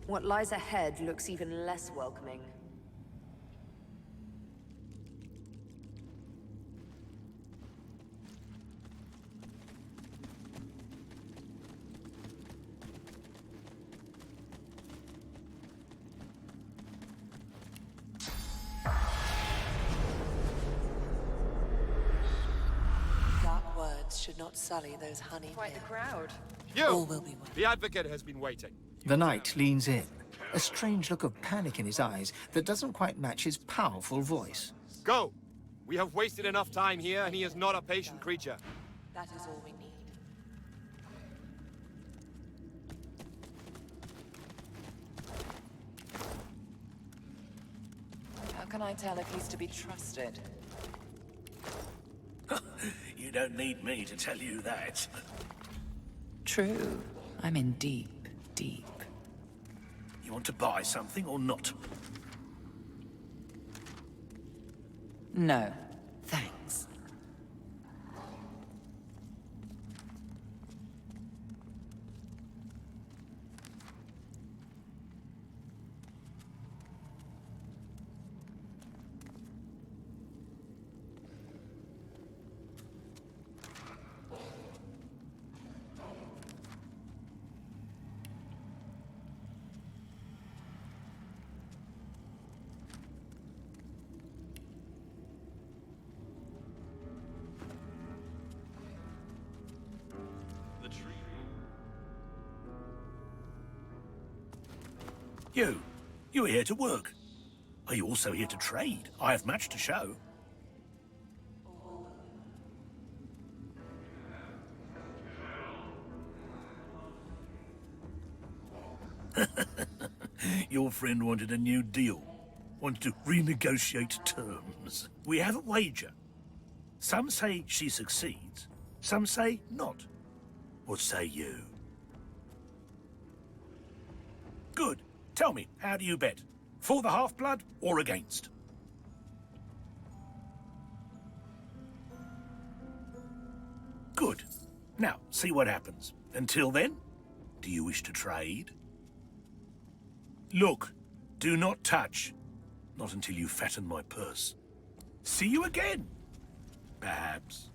What lies ahead looks even less welcoming. Dark words should not sully those honey. Quite the crowd. All You! will be well. The advocate has been waiting. The knight leans in, a strange look of panic in his eyes that doesn't quite match his powerful voice. Go! We have wasted enough time here, and he is not a patient creature. That is all we need. How can I tell if he's to be trusted? You don't need me to tell you that. True. I'm in deep, deep. You want to buy something or not? No, thanks. You're here to work. Are you also here to trade? I have much to show. Your friend wanted a new deal. Wanted to renegotiate terms. We have a wager. Some say she succeeds. Some say not. What say you? Good. Tell me, how do you bet? For the half-blood or against? Good. Now, see what happens. Until then, do you wish to trade? Look, do not touch. Not until you fatten my purse. See you again. Perhaps.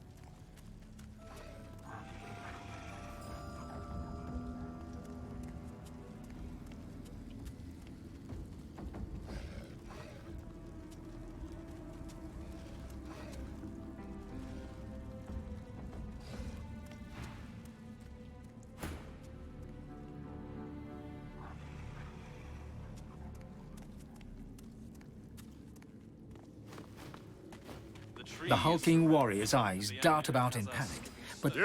The hulking warrior's eyes dart about in panic, but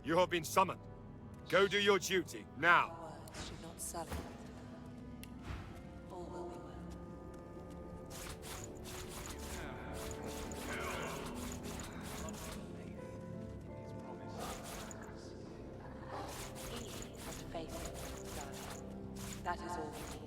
You have been summoned. Go do your duty, now. Words should not sully. All will be well. Have faith in his son. That is all we need.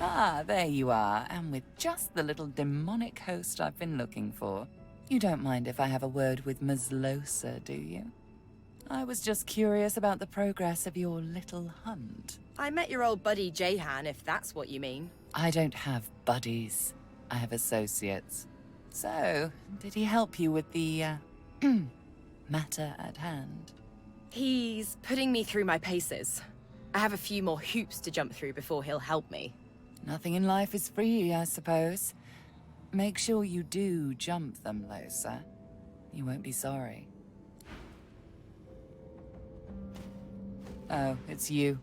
Ah, there you are, and with just the little demonic host I've been looking for. You don't mind if I have a word with Ms. Losa, do you? I was just curious about the progress of your little hunt. I met your old buddy Jahan, if that's what you mean. I don't have buddies. I have associates. So, did he help you with the, matter at hand? He's putting me through my paces. I have a few more hoops to jump through before he'll help me. Nothing in life is free, I suppose. Make sure you do jump them, Losa. You won't be sorry. Oh, it's you.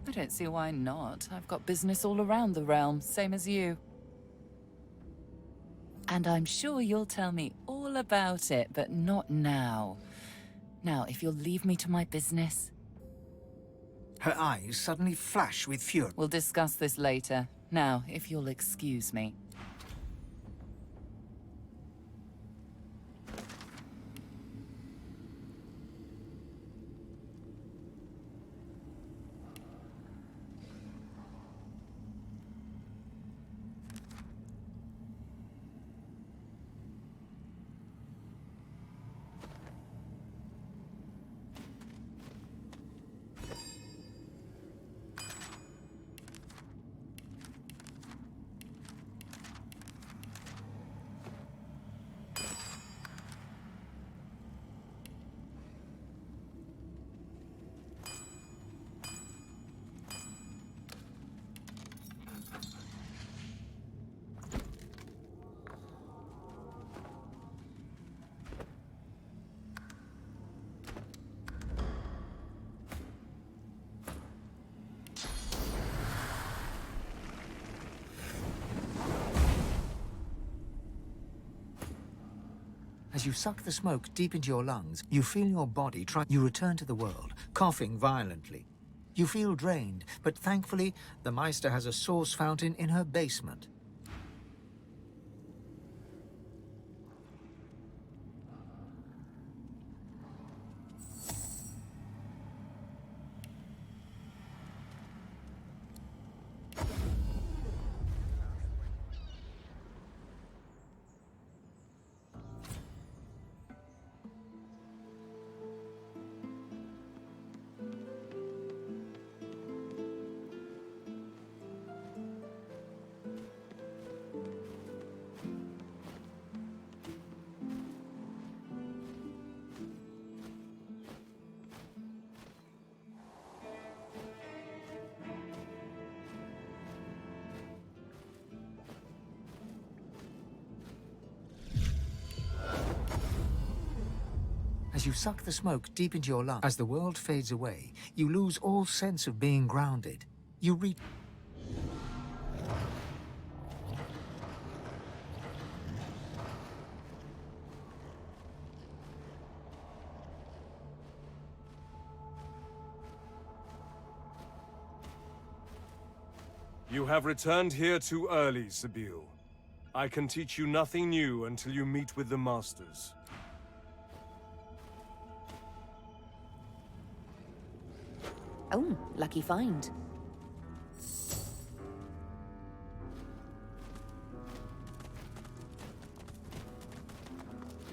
I don't see why not. I've got business all around the realm, same as you. And I'm sure you'll tell me all about it, but not now. Now, if you'll leave me to my business. Her eyes suddenly flash with fury. We'll discuss this later. Now, if you'll excuse me. As you suck the smoke deep into your lungs, you feel your body try. You return to the world, coughing violently. You feel drained, but thankfully, the Meister has a source fountain in her basement. As you suck the smoke deep into your lungs, as the world fades away, you lose all sense of being grounded. You reach... You have returned here too early, Sibyl. I can teach you nothing new until you meet with the Masters. Oh, lucky find.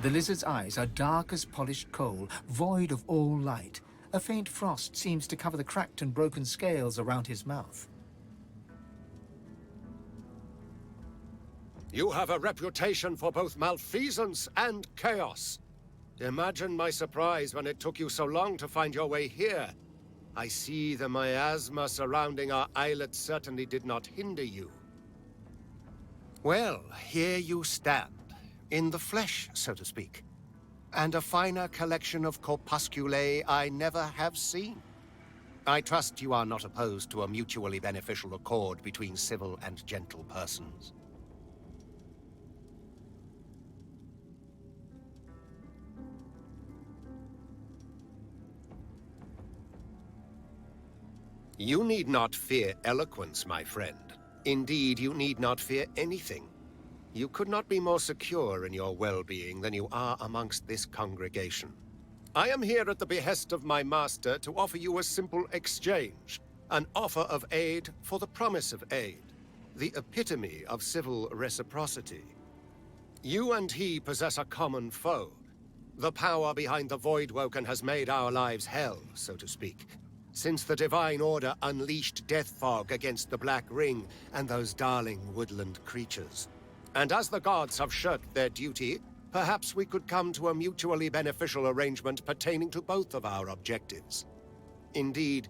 The lizard's eyes are dark as polished coal, void of all light. A faint frost seems to cover the cracked and broken scales around his mouth. You have a reputation for both malfeasance and chaos. Imagine my surprise when it took you so long to find your way here. I see the miasma surrounding our islet certainly did not hinder you. Well, here you stand, in the flesh, so to speak. And a finer collection of corpusculae I never have seen. I trust you are not opposed to a mutually beneficial accord between civil and gentle persons. You need not fear eloquence, my friend. Indeed, you need not fear anything. You could not be more secure in your well-being than you are amongst this congregation. I am here at the behest of my master to offer you a simple exchange, an offer of aid for the promise of aid, the epitome of civil reciprocity. You and he possess a common foe. The power behind the Voidwoken has made our lives hell, so to speak, since the Divine Order unleashed death fog against the Black Ring and those darling woodland creatures. And as the gods have shirked their duty, perhaps we could come to a mutually beneficial arrangement pertaining to both of our objectives. Indeed,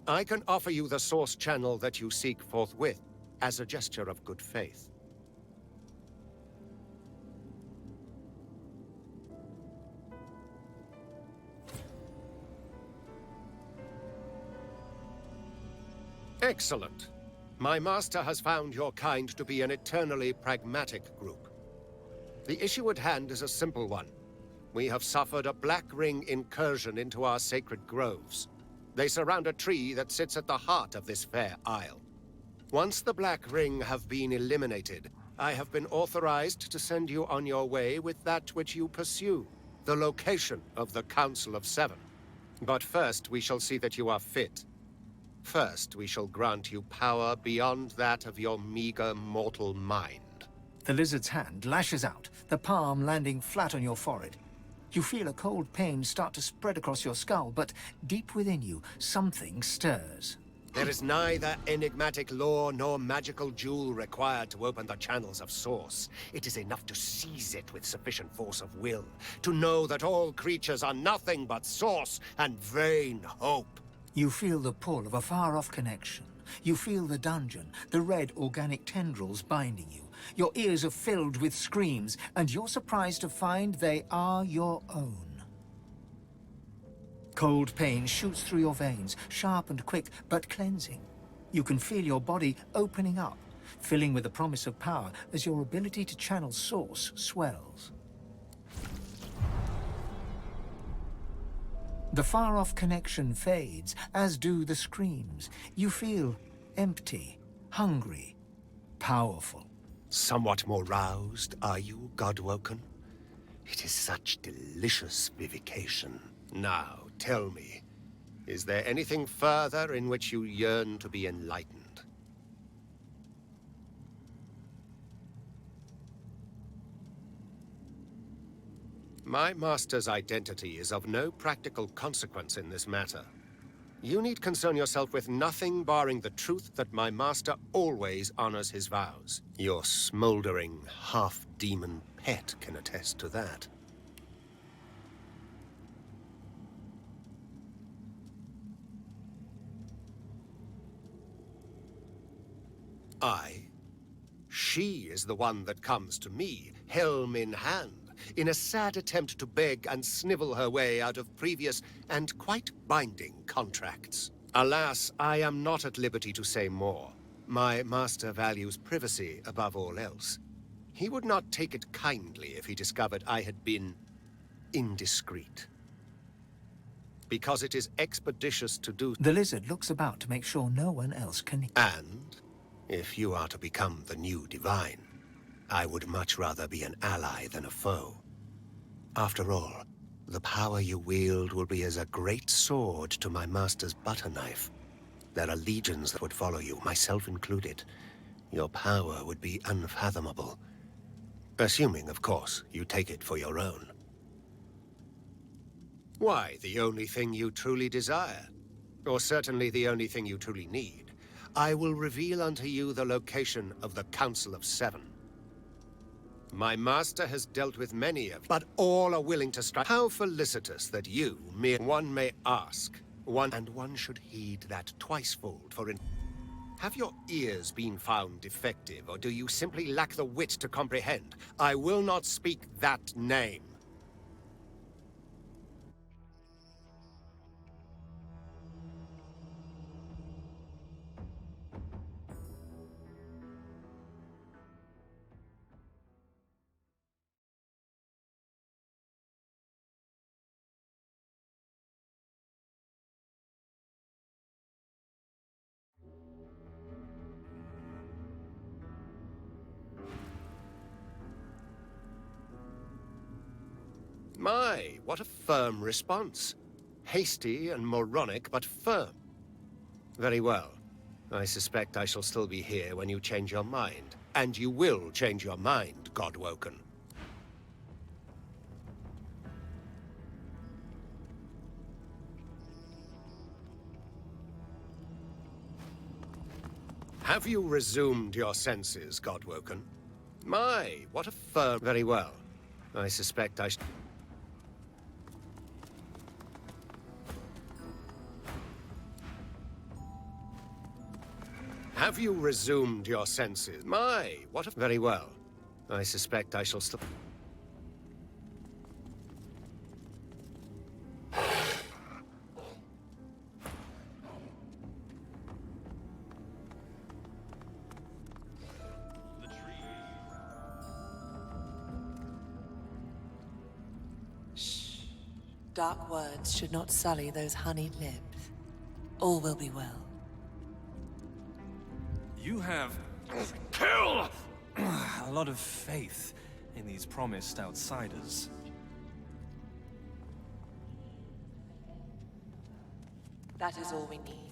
I can offer you the source channel that you seek forthwith, as a gesture of good faith. Excellent. My master has found your kind to be an eternally pragmatic group. The issue at hand is a simple one. We have suffered a Black Ring incursion into our sacred groves. They surround a tree that sits at the heart of this fair isle. Once the Black Ring have been eliminated, I have been authorized to send you on your way with that which you pursue, the location of the Council of Seven. But first, we shall see that you are fit. First, we shall grant you power beyond that of your meager mortal mind. The lizard's hand lashes out, the palm landing flat on your forehead. You feel a cold pain start to spread across your skull, but deep within you, something stirs. There is neither enigmatic lore nor magical jewel required to open the channels of Source. It is enough to seize it with sufficient force of will, to know that all creatures are nothing but Source and vain hope. You feel the pull of a far-off connection. You feel the dungeon, the red organic tendrils binding you. Your ears are filled with screams, and you're surprised to find they are your own. Cold pain shoots through your veins, sharp and quick, but cleansing. You can feel your body opening up, filling with the promise of power as your ability to channel Source swells. The far-off connection fades, as do the screams. You feel empty, hungry, powerful. Somewhat more roused, are you, Godwoken? It is such delicious vivication. Now, tell me, is there anything further in which you yearn to be enlightened? My master's identity is of no practical consequence in this matter. You need concern yourself with nothing barring the truth that my master always honors his vows. Your smoldering, half-demon pet can attest to that. She is the one that comes to me, helm in hand, in a sad attempt to beg and snivel her way out of previous and quite binding contracts. Alas, I am not at liberty to say more. My master values privacy above all else. He would not take it kindly if he discovered I had been indiscreet. Because it is expeditious to do. The lizard looks about to make sure no one else can. And if you are to become the new divine, I would much rather be an ally than a foe. After all, the power you wield will be as a great sword to my master's butter knife. There are legions that would follow you, myself included. Your power would be unfathomable. Assuming, of course, you take it for your own. Why, the only thing you truly desire, or certainly the only thing you truly need, I will reveal unto you the location of the Council of Seven. My master has dealt with many of, but all are willing to strike. How felicitous that you, one may ask, one should heed that twicefold for in. Have your ears been found defective, or do you simply lack the wit to comprehend? I will not speak that name. My, what a firm response. Hasty and moronic, but firm. Very well. I suspect I shall still be here when you change your mind. And you will change your mind, Godwoken. Have you resumed your senses, Godwoken? My, what a firm... Very well. I suspect I... Have you resumed your senses? My, what a... Very well. I suspect I shall still... Dark words should not sully those honeyed lips. All will be well. You have... kill! A lot of faith in these promised outsiders. That is all we need.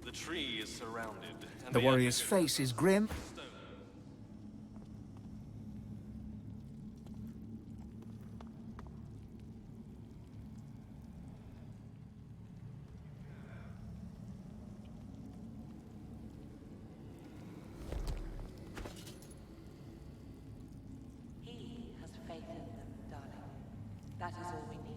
The tree is surrounded. And The warrior's face is grim. He has faith in them, darling. That is all we need.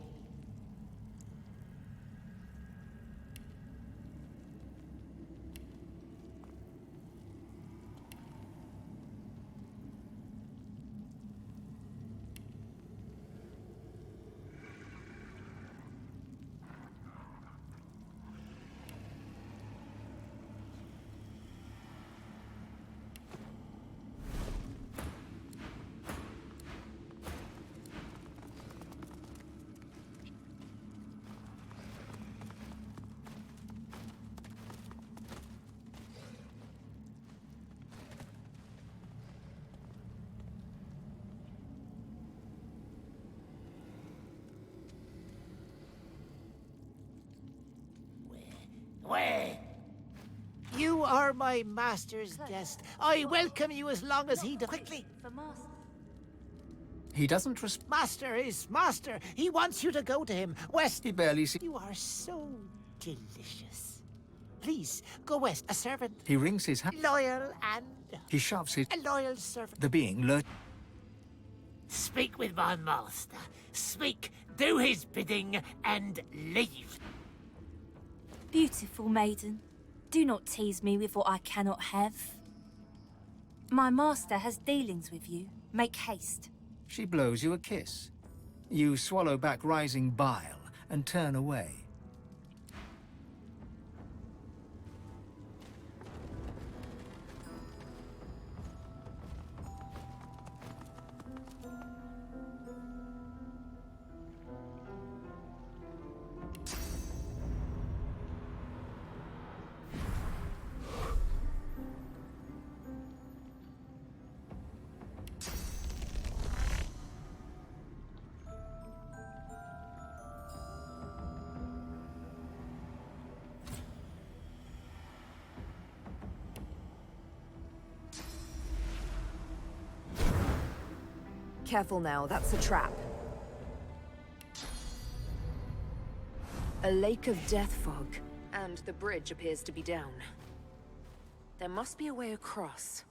Where? You are my master's guest. I welcome you as long as he does. Quickly! He doesn't respond. Master is master. He wants you to go to him. West. He barely sees. You are so delicious. Please, go west. A servant. He wrings his hand. Loyal and... He shoves his... A loyal servant. The being lurch. Speak with my master. Speak, do his bidding, and leave. Beautiful maiden, do not tease me with what I cannot have. My master has dealings with you. Make haste. She blows you a kiss. You swallow back rising bile and turn away. Careful now, that's a trap. A lake of death fog. And the bridge appears to be down. There must be a way across.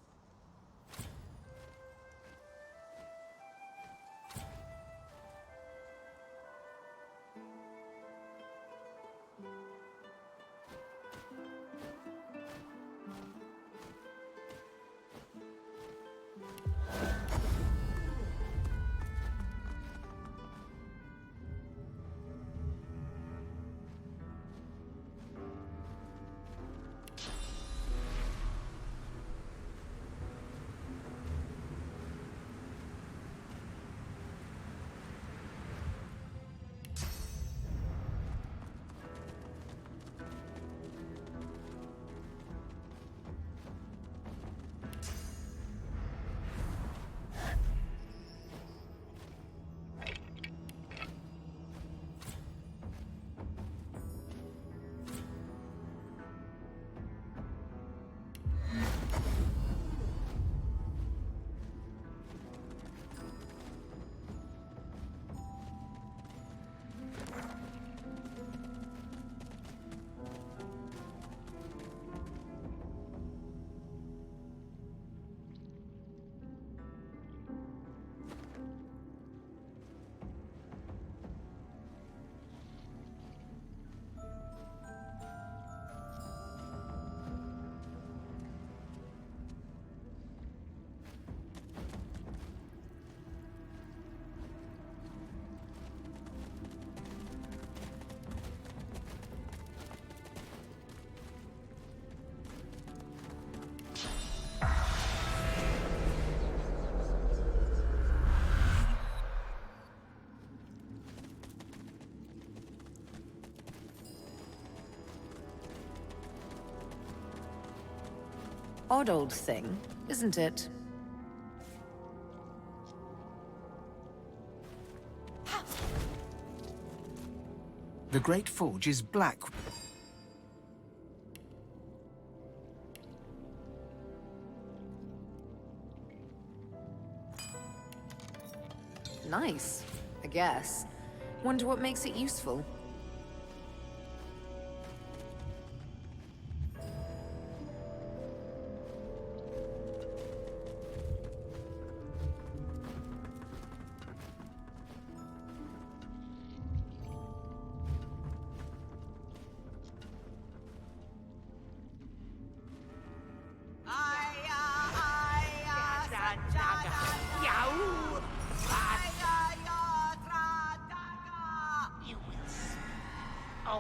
Odd old thing, isn't it? The Great Forge is black. Nice, I guess. Wonder what makes it useful.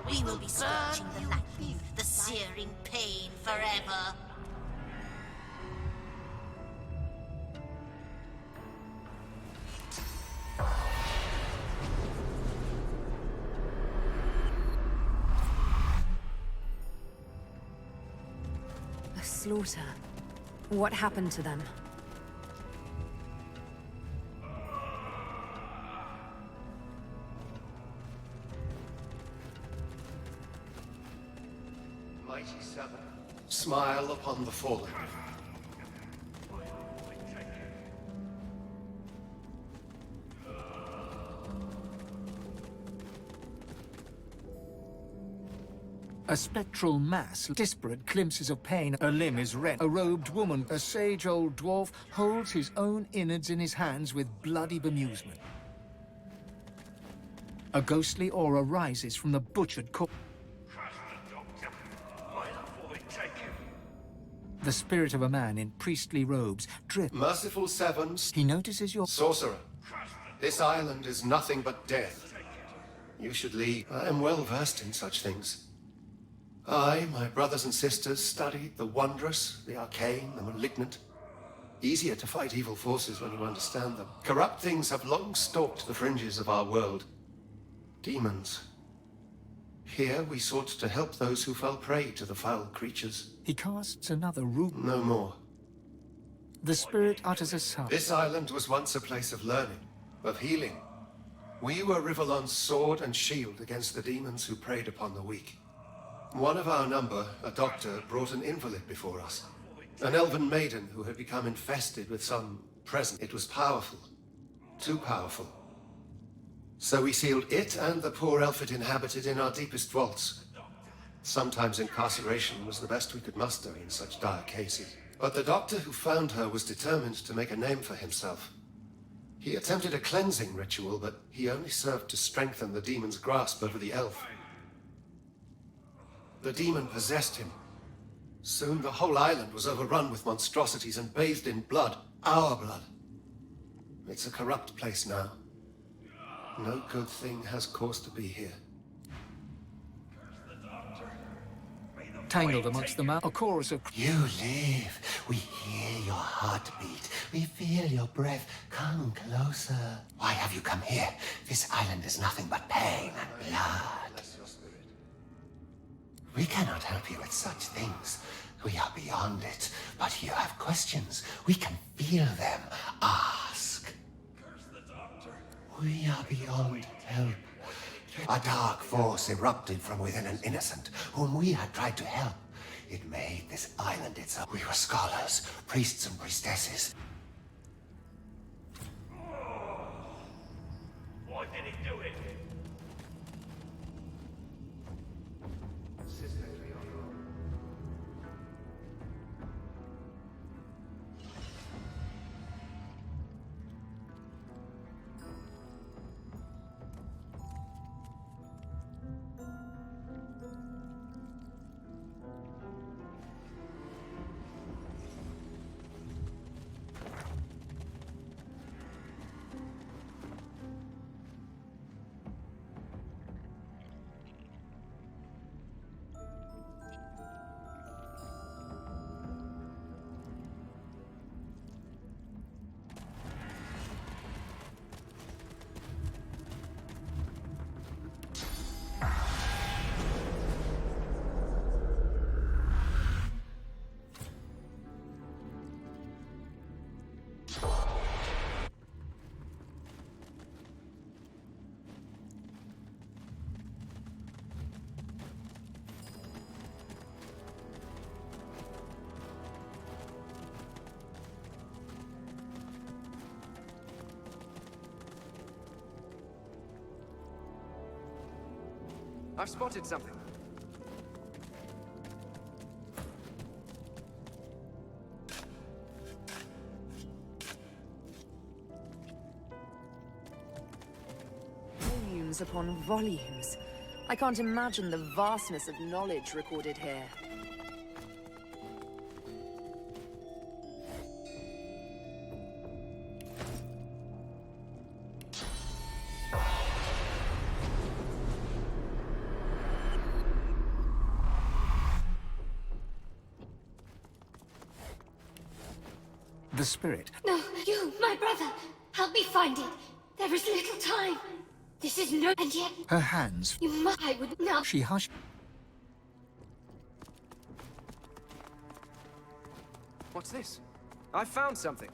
We will be scorching the lightning, the searing pain forever. A slaughter. What happened to them? Mighty Seven, smile upon the fallen. A spectral mass, disparate glimpses of pain. A limb is rent. A robed woman, a sage old dwarf, holds his own innards in his hands with bloody bemusement. A ghostly aura rises from the butchered corpse. The spirit of a man in priestly robes drips. Merciful Sevens. He notices your... Sorcerer, this island is nothing but death. You should leave. I am well versed in such things. I, my brothers and sisters, studied the wondrous, the arcane, the malignant. Easier to fight evil forces when you understand them. Corrupt things have long stalked the fringes of our world. Demons. Here we sought to help those who fell prey to the foul creatures. He casts another rune. No more. The spirit utters a sigh. This island was once a place of learning, of healing. We were Rivellon's sword and shield against the demons who preyed upon the weak. One of our number, a doctor, brought an invalid before us. An elven maiden who had become infested with some presence. It was powerful. Too powerful. So we sealed it and the poor elf it inhabited in our deepest vaults. Sometimes incarceration was the best we could muster in such dire cases. But the doctor who found her was determined to make a name for himself. He attempted a cleansing ritual, but he only served to strengthen the demon's grasp over the elf. The demon possessed him. Soon the whole island was overrun with monstrosities and bathed in blood. Our blood. It's a corrupt place now. No good thing has cause to be here. Tangled amongst them, a chorus of... You live. We hear your heartbeat. We feel your breath. Come closer. Why have you come here? This island is nothing but pain and blood. We cannot help you with such things. We are beyond it. But you have questions. We can feel them. Ask. We are beyond help. A dark force erupted from within an innocent, whom we had tried to help. It made this island its own. We were scholars, priests and priestesses. Why did he do it? I've spotted something. Volumes upon volumes. I can't imagine the vastness of knowledge recorded here. The spirit. No, you, my brother, help me find it. There is little time. This is no... And yet... Her hands. You must... I would now... She hushed. What's this? I found something.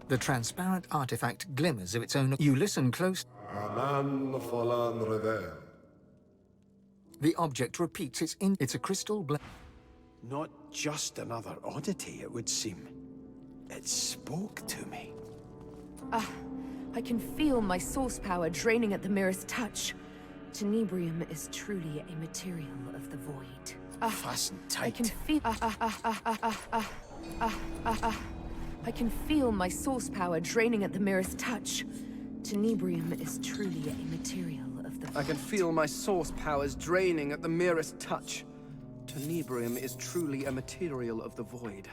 The transparent artifact glimmers of its own... You listen close. The object repeats It's a crystal blade. Not just another oddity, it would seem. It spoke to me. I can feel my source power draining at the merest touch. Tenebrium is truly a material of the void. Fasten tight. I can feel... I can feel my source power draining at the merest touch. Tenebrium is truly a material of the void. I can feel my source powers draining at the merest touch. Tenebrium is truly a material of the void.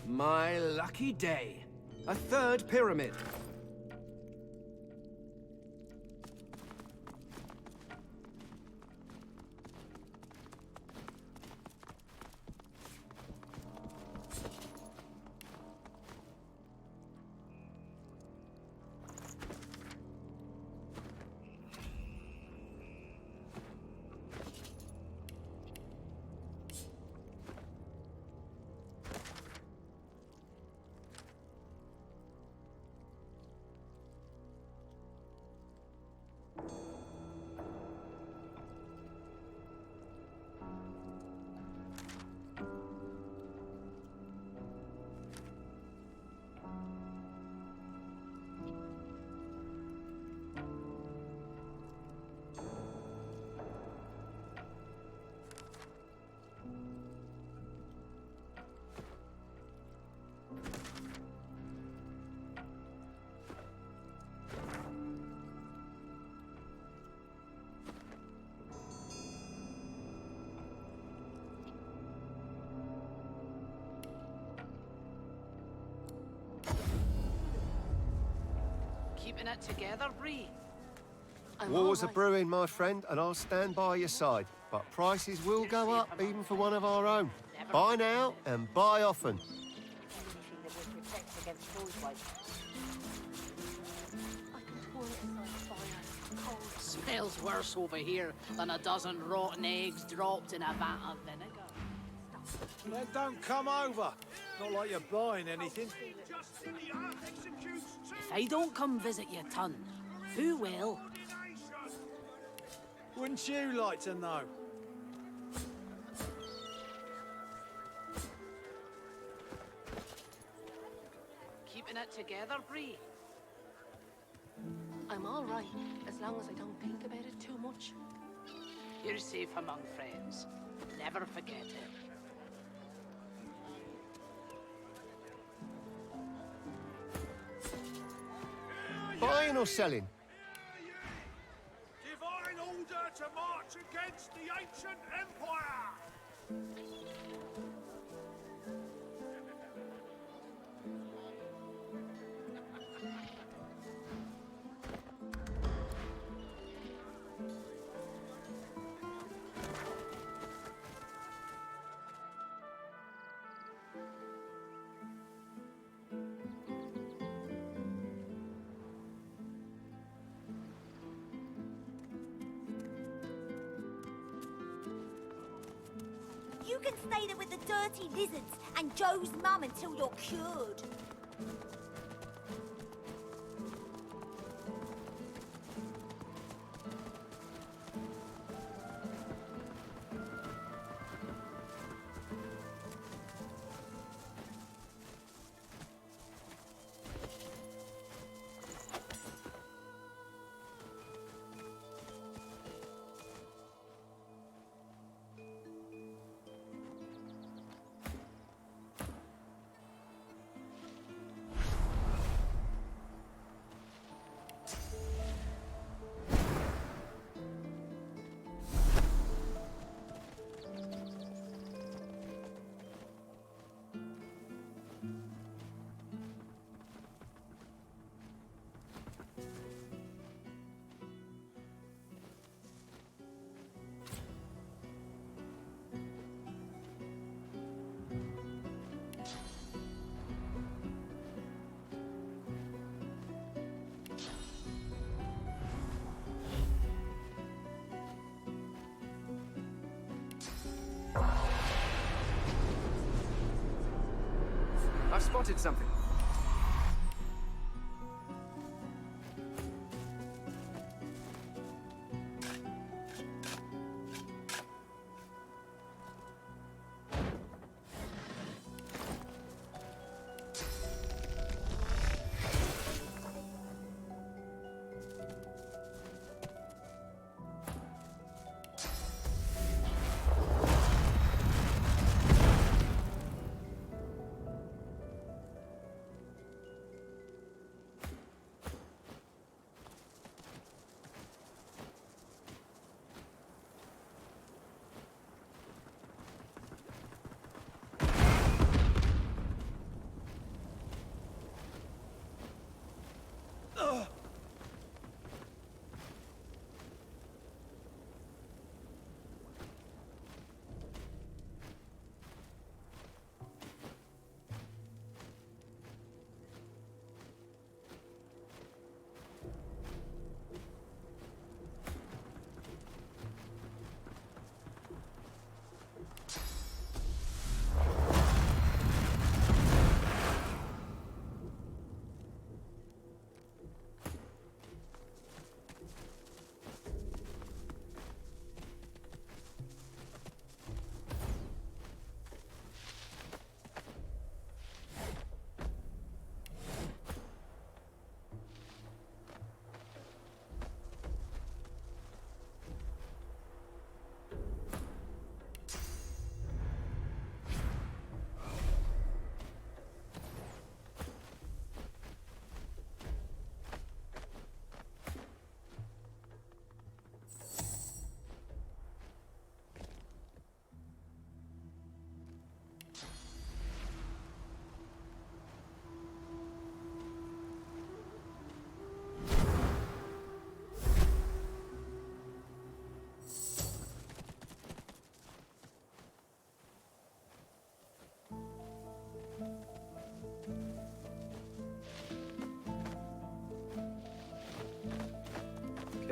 My lucky day. A third pyramid. Keeping it together, Bree? Wars are brewing, my friend, and I'll stand by your side. But prices will go up, even for one of our own. Buy now and buy often. Smells worse over here than a dozen rotten eggs dropped in a vat of vinegar. Then don't come over. Not like you're buying anything. If I don't come visit your ton, who will? Wouldn't you like to know? Keeping it together, Bree? I'm all right, as long as I don't think about it too much. You're safe among friends. Never forget it. Buying or selling? Divine order to march against the ancient empire! You can stay there with the dirty lizards and Joe's mum until you're cured. I've spotted something.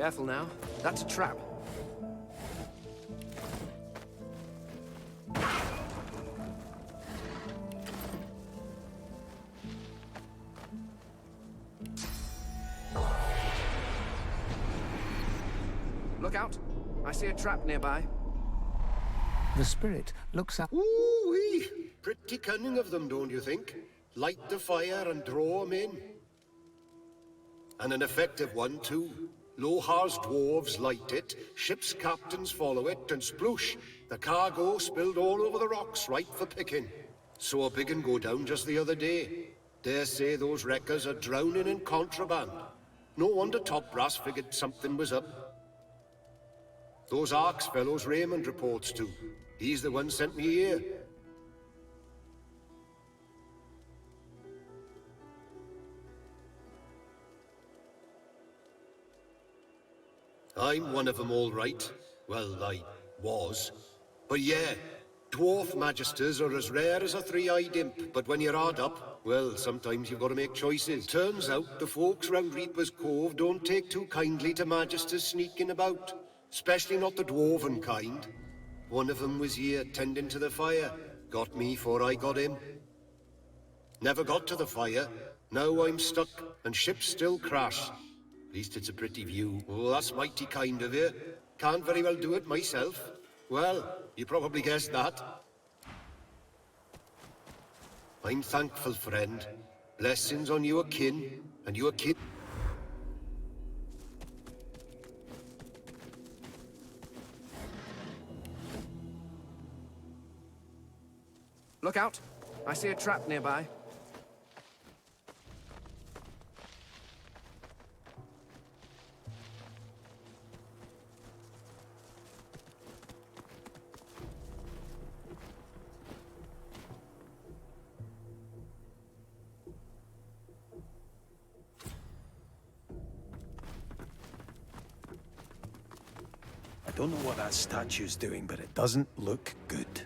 Careful now. That's a trap. Look out! I see a trap nearby. The spirit looks up. Ooh-wee! Pretty cunning of them, don't you think? Light the fire and draw 'em in. And an effective one, too. Lohar's dwarves light it, ship's captains follow it, and sploosh! The cargo spilled all over the rocks, ripe for picking. Saw a big un go down just the other day. Dare say those wreckers are drowning in contraband. No wonder Top Brass figured something was up. Those Arks fellows Raymond reports to. He's the one sent me here. I'm one of them, all right. Well, I was. But yeah, dwarf magisters are as rare as a three-eyed imp, but when you're hard up, well, sometimes you've got to make choices. Turns out the folks round Reaper's Cove don't take too kindly to magisters sneaking about. Especially not the dwarven kind. One of them was here tending to the fire. Got me before I got him. Never got to the fire. Now I'm stuck, and ships still crash. At least it's a pretty view. Oh, that's mighty kind of you. Can't very well do it myself. Well, you probably guessed that. I'm thankful, friend. Blessings on your kin, and your kin. Look out! I see a trap nearby. I don't know what that statue's doing, but it doesn't look good.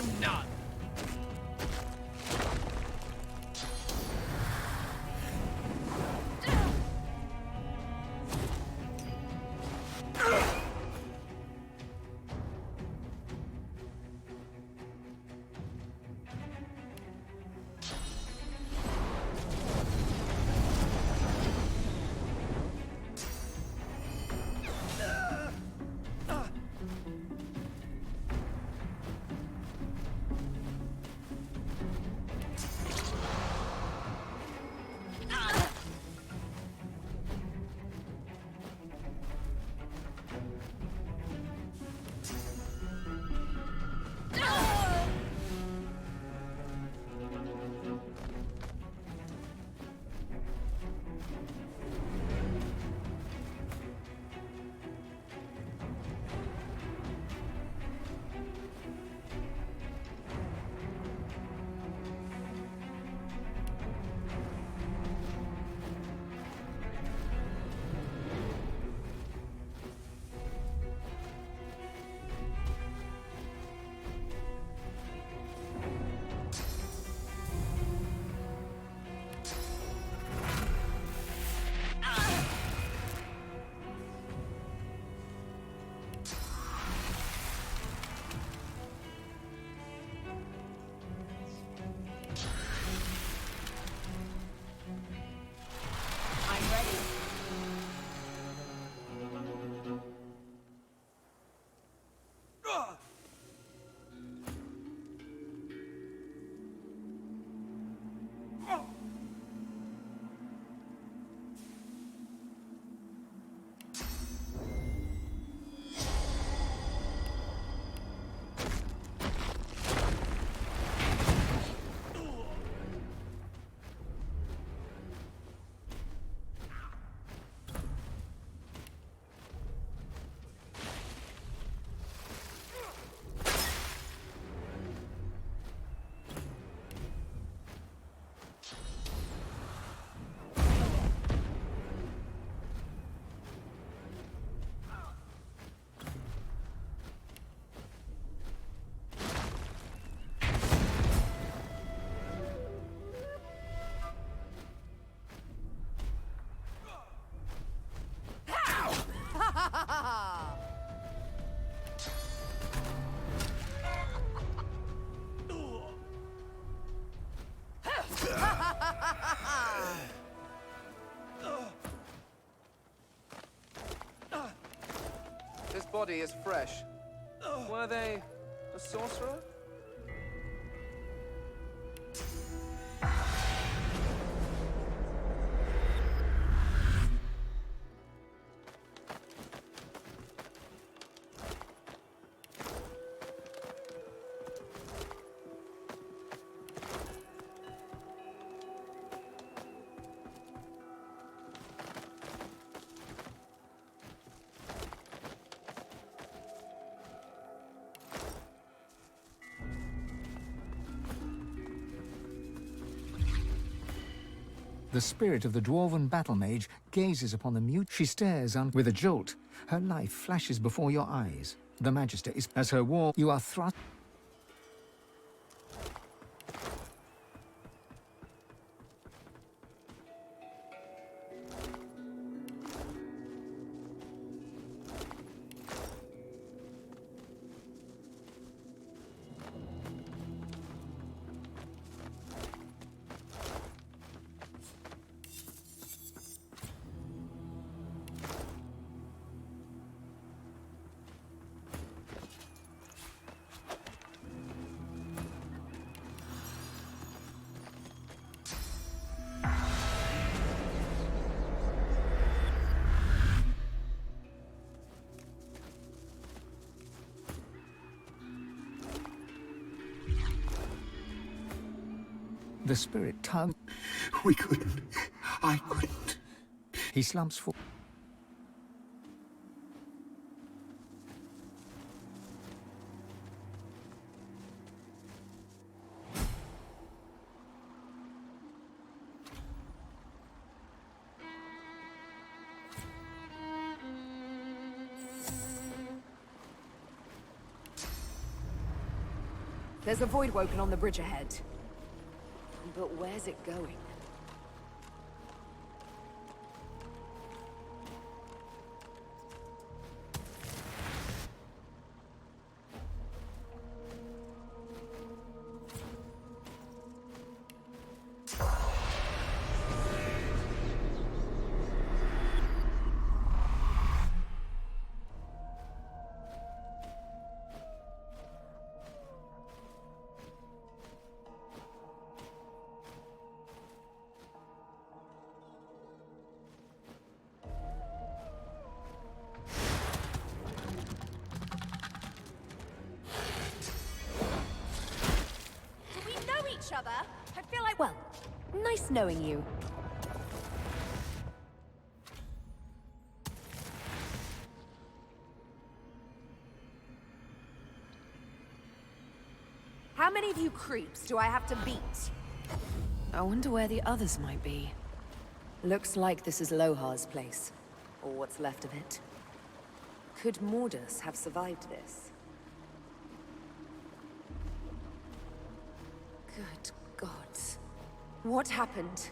to none. This body is fresh. Were they a sorcerer? The spirit of the dwarven battle mage gazes upon the mute. She stares with a jolt. Her life flashes before your eyes. The Magister is as her war. You are thrust. The spirit tugs. We couldn't. I couldn't. He slumps forward. There's a void woken on the bridge ahead. But where's it going? Other. I feel like... Well, nice knowing you. How many of you creeps do I have to beat? I wonder where the others might be. Looks like this is Lohar's place. Or what's left of it. Could Mordus have survived this? Good gods. What happened?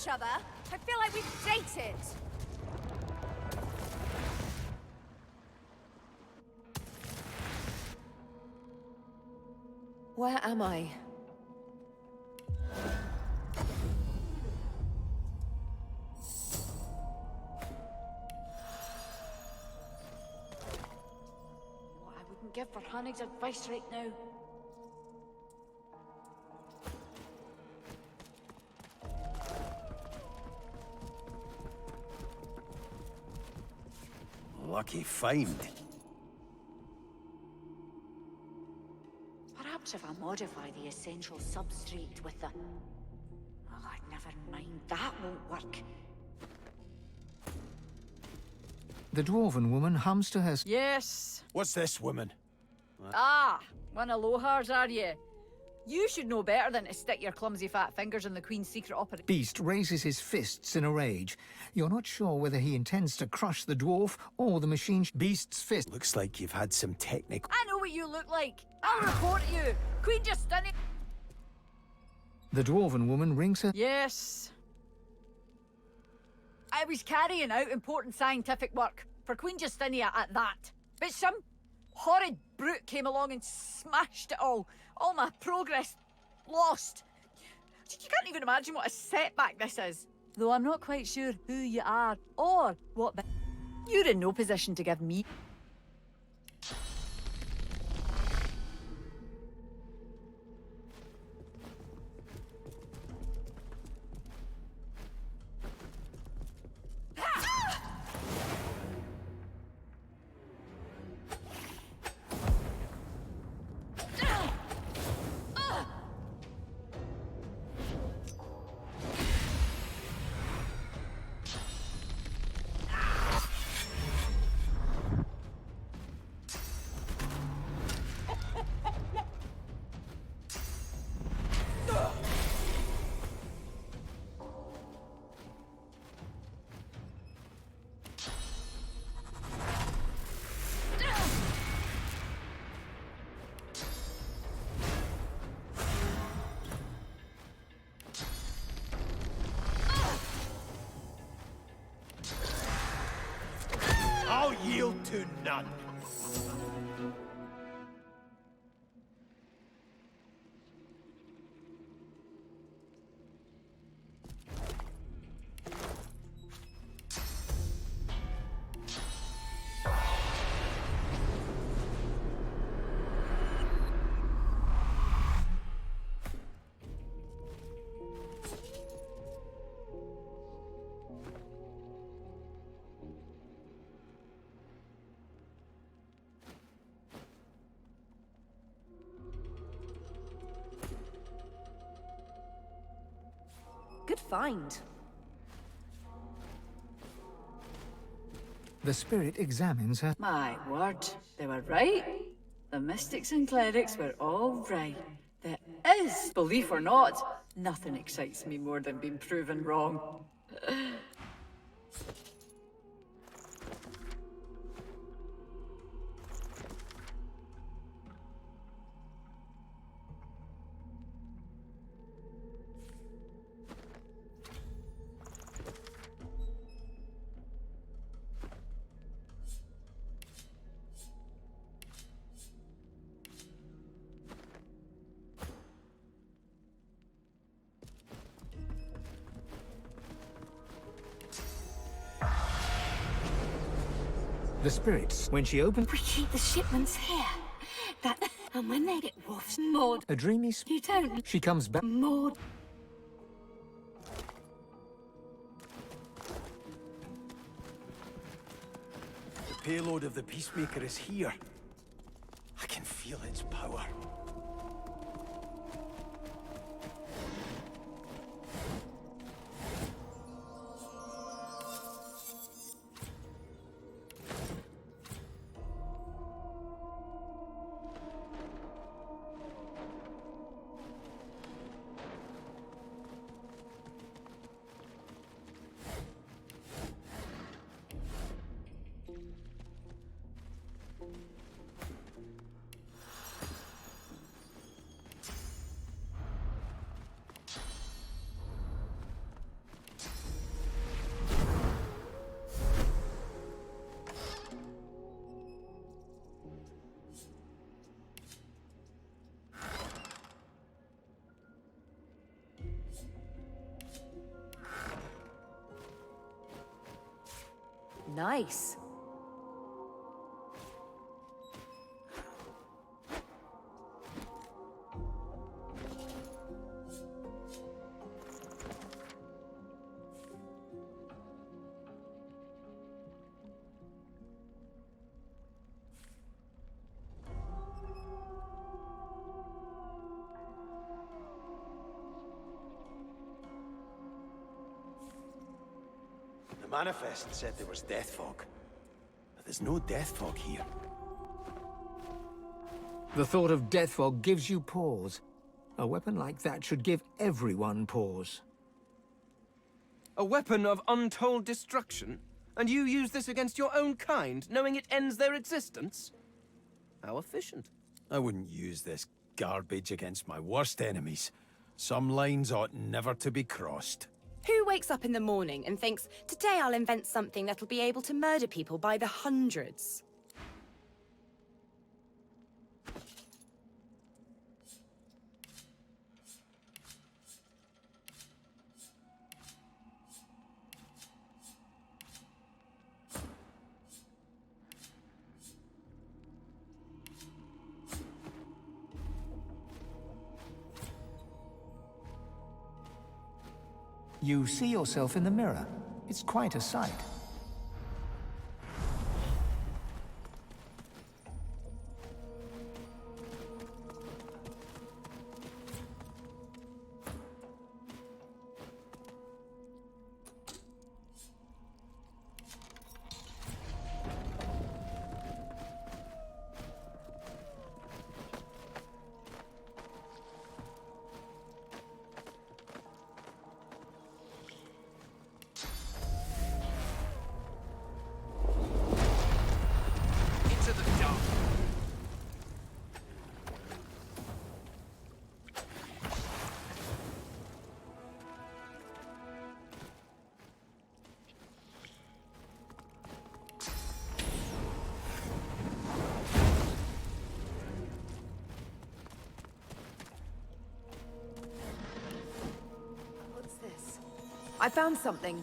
Other. I feel like we've dated. Where am I? What I wouldn't give for Honey's advice right now. Lucky find. Perhaps if I modify the essential substrate with the... Oh, never mind. That won't work. The dwarven woman hums to herself. Yes. What's this woman? Ah, one of Lohar's, are you? You should know better than to stick your clumsy fat fingers in the Queen's secret operation. Beast raises his fists in a rage. You're not sure whether he intends to crush the dwarf or the machine. Beast's fist. Looks like you've had some technical... I know what you look like. I'll report you. Queen Justinian... The dwarven woman rings her... Yes. I was carrying out important scientific work for Queen Justinia at that. But some horrid brute came along and smashed it all. All my progress lost. You can't even imagine what a setback this is. Though I'm not quite sure who you are or what the... You're in no position to give me... I'll yield to none. Good find. The spirit examines her. My word, they were right. The mystics and clerics were all right. There is, belief or not, nothing excites me more than being proven wrong. The spirits, when she opens... We keep the shipments here. And when they get wafts, Maud... A dreamy... You don't... She comes back... Maud... The payload of the Peacemaker is here. I can feel its power. Nice. The manifest said there was death fog. But there's no death fog here. The thought of death fog gives you pause. A weapon like that should give everyone pause. A weapon of untold destruction? And you use this against your own kind, knowing it ends their existence? How efficient. I wouldn't use this garbage against my worst enemies. Some lines ought never to be crossed. Who wakes up in the morning and thinks, today I'll invent something that'll be able to murder people by the hundreds? You see yourself in the mirror. It's quite a sight. I found something.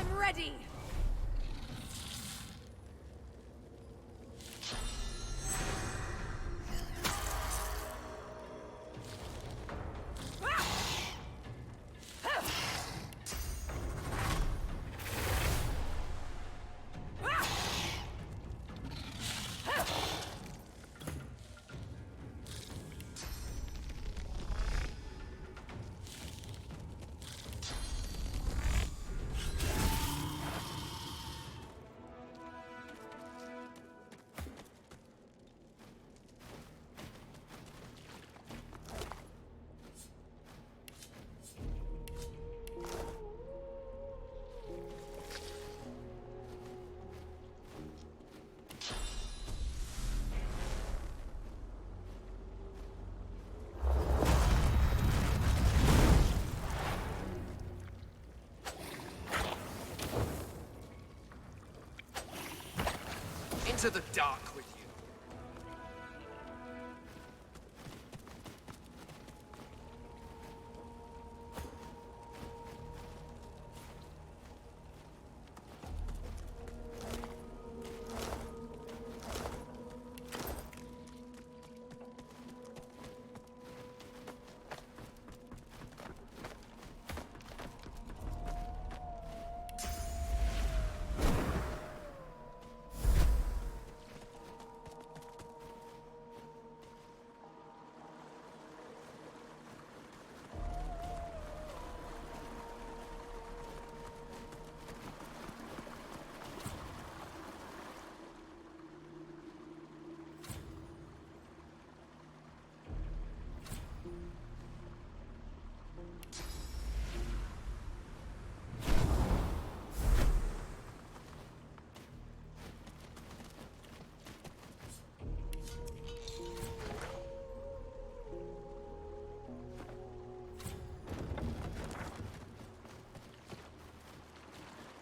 I'm ready! Into the dark with you.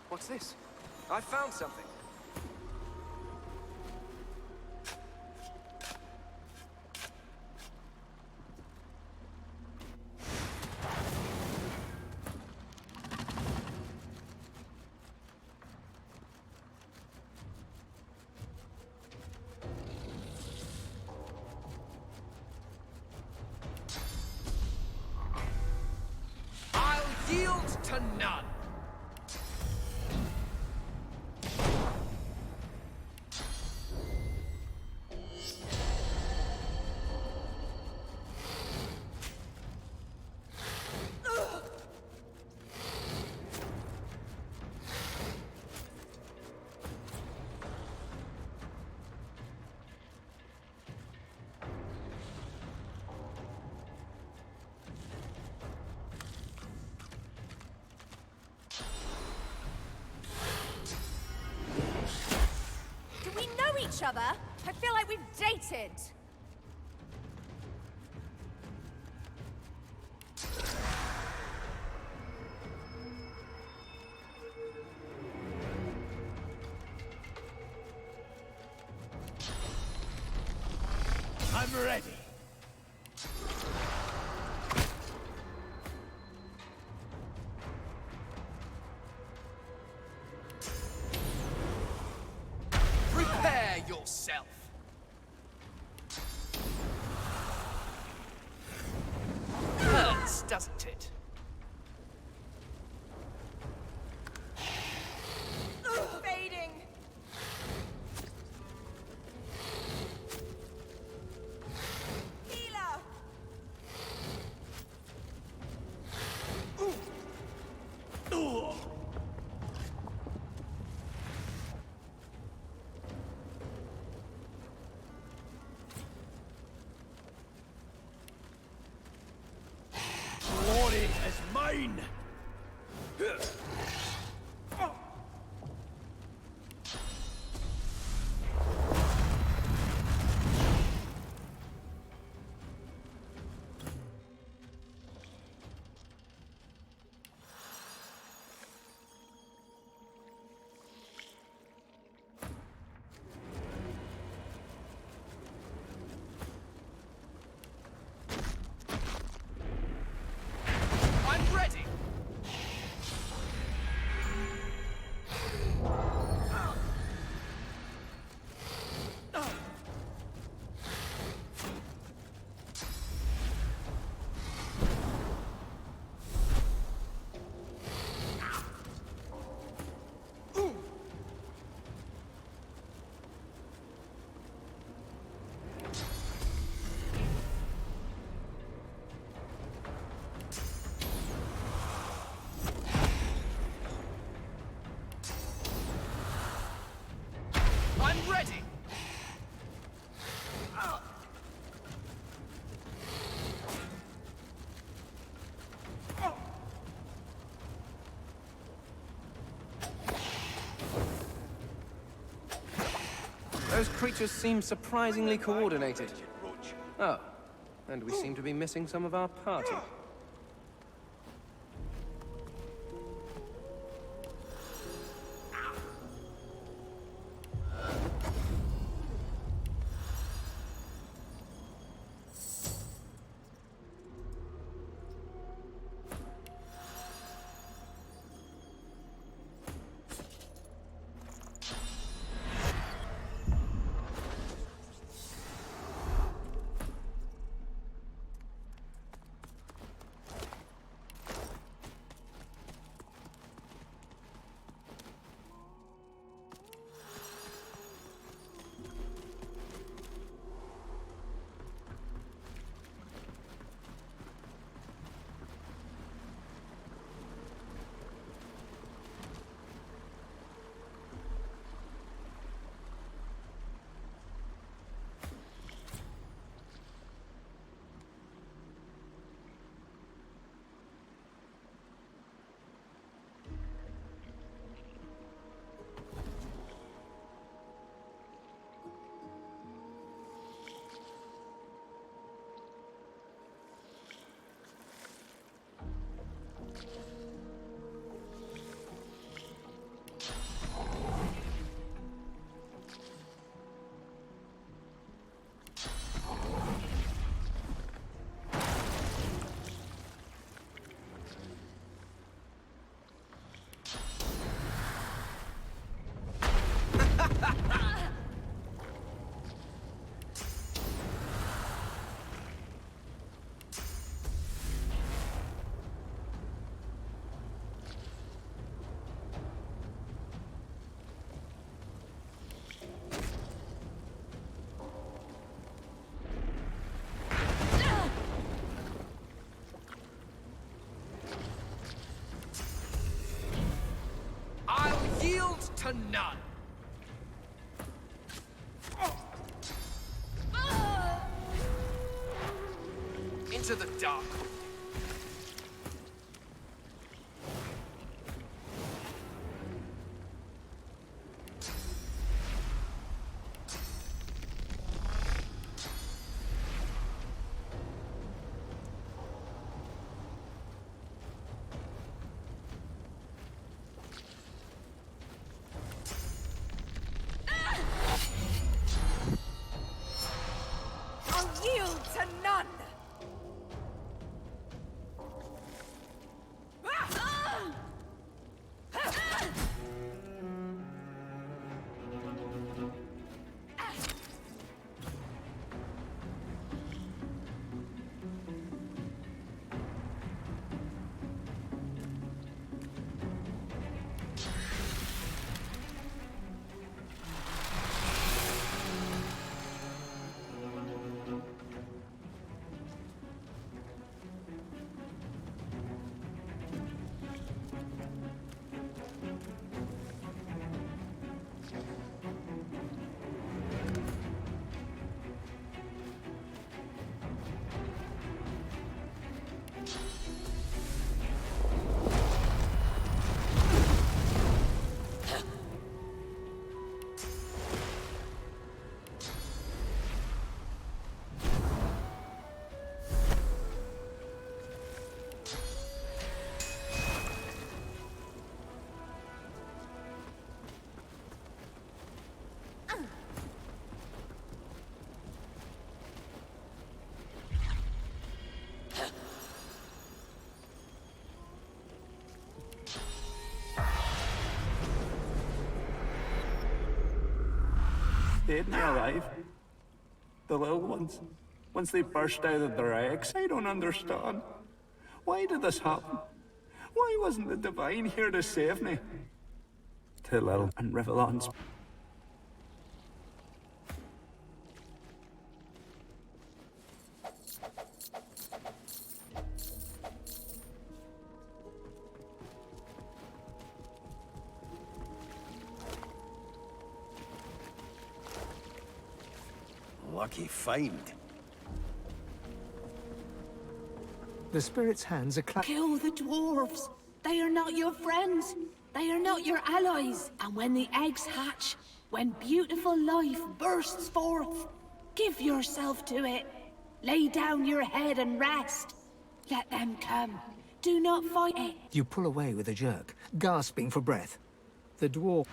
What's this? I found something. I'll yield to none. Do we know each other? I feel like we've dated. I'm ready. Prepare yourself. Hurts, doesn't it? Fading. Healer. Glory and ready! Those creatures seem surprisingly coordinated. Oh, and we seem to be missing some of our party. Yield to none! Into the dark. Yield to none! Didn't they alive? The little ones. Once they burst out of their eggs, I don't understand. Why did this happen? Why wasn't the Divine here to save me? Too little and Rivellon's. lucky find. The spirit's hands are Kill the dwarves. They are not your friends. They are not your allies. And when the eggs hatch, when beautiful life bursts forth, give yourself to it. Lay down your head and rest. Let them come. Do not fight it. You pull away with a jerk, gasping for breath. The dwarf...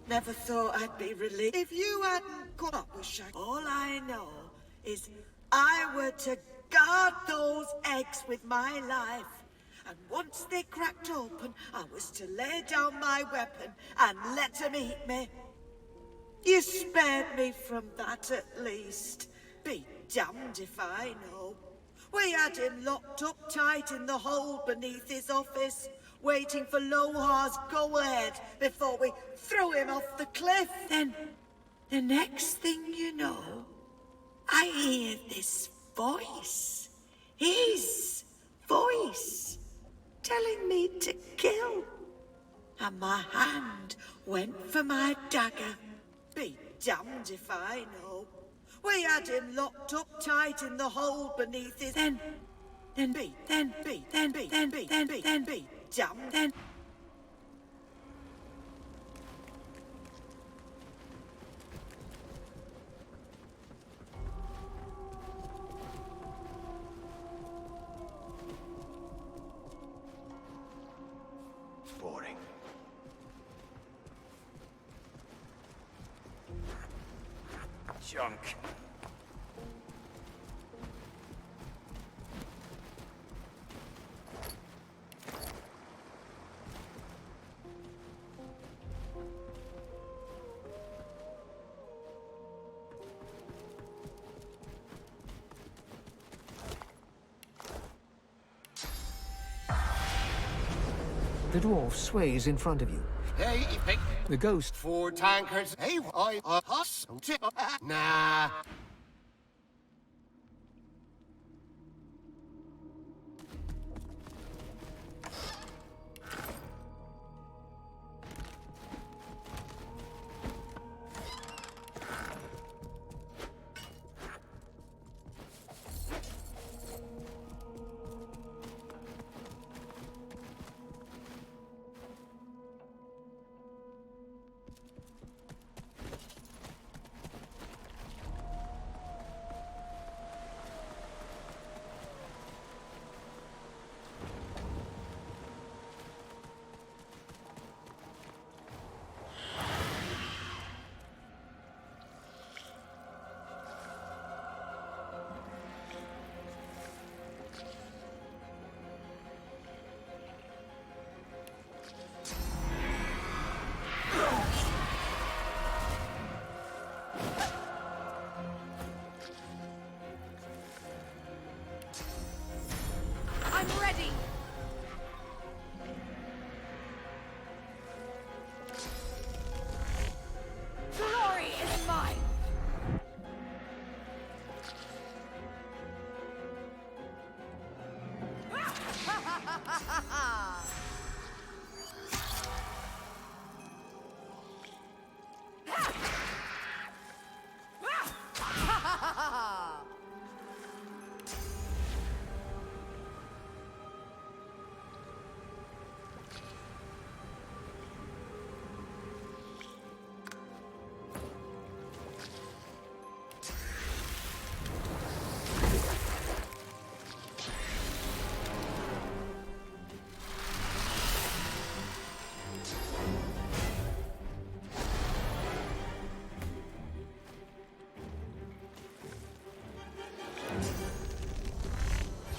Never thought I'd be relieved if you hadn't caught up with Shag. All I know is I were to guard those eggs with my life. And once they cracked open, I was to lay down my weapon and let them eat me. You spared me from that at least. Be damned if I know. We had him locked up tight in the hole beneath his office, waiting for Lohar's go-ahead before we threw him off the cliff. Then, the next thing you know, I hear this voice. His voice, telling me to kill. And my hand went for my dagger. Be damned if I know. We had him locked up tight in the hole beneath his... Then be damned, then... Boring. Junk. The dwarf sways in front of you. Hey, hey. The ghost... 4 tankards. Hey, nah. I'm ready! Glory is mine!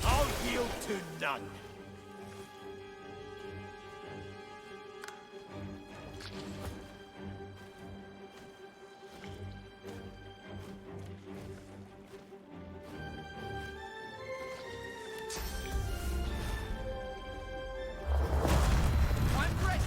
I'll yield to none. I'm ready!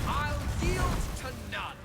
I'll yield to none!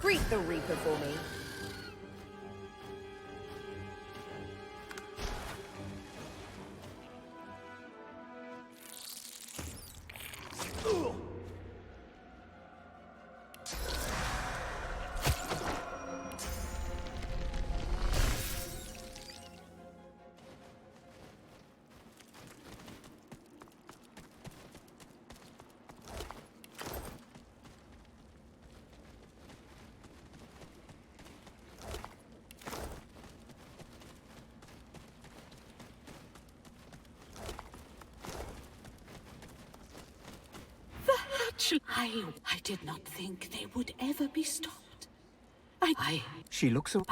Greet the Reaper for me. I did not think they would ever be stopped. She looks up.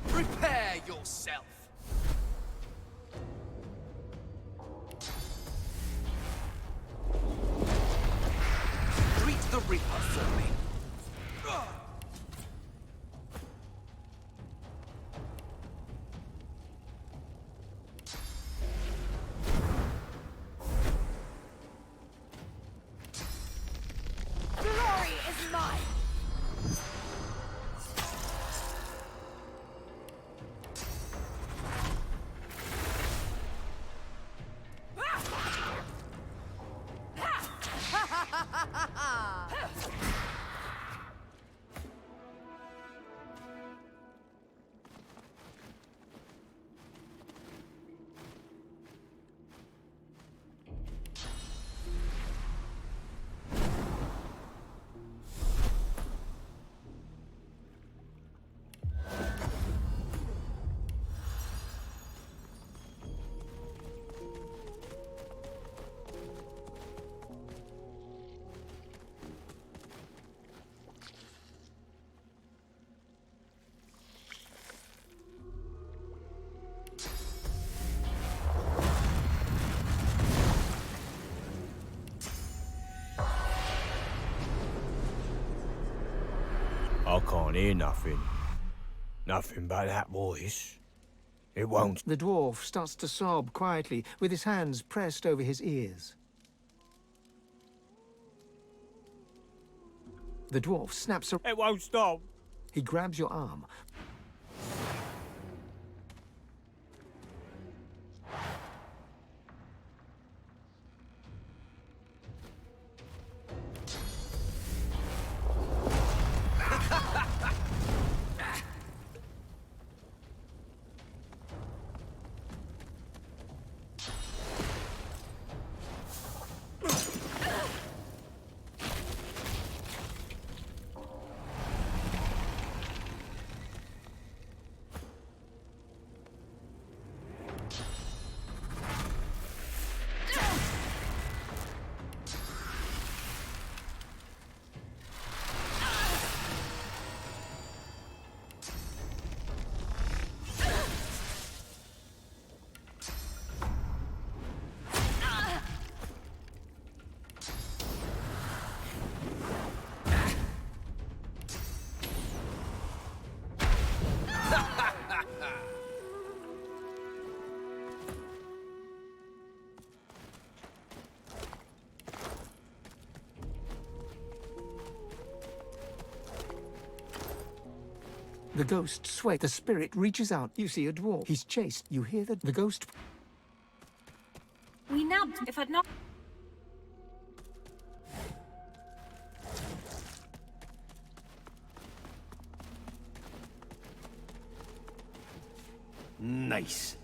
Prepare yourself! Greet the Reaper for me. can't hear nothing. Nothing but that voice. It won't. The dwarf starts to sob quietly, with his hands pressed over his ears. The dwarf snaps a... It won't stop. He grabs your arm. The ghost sway. The spirit reaches out. You see a dwarf. He's chased. You hear the ghost... We nabbed. If I'd not... Nice.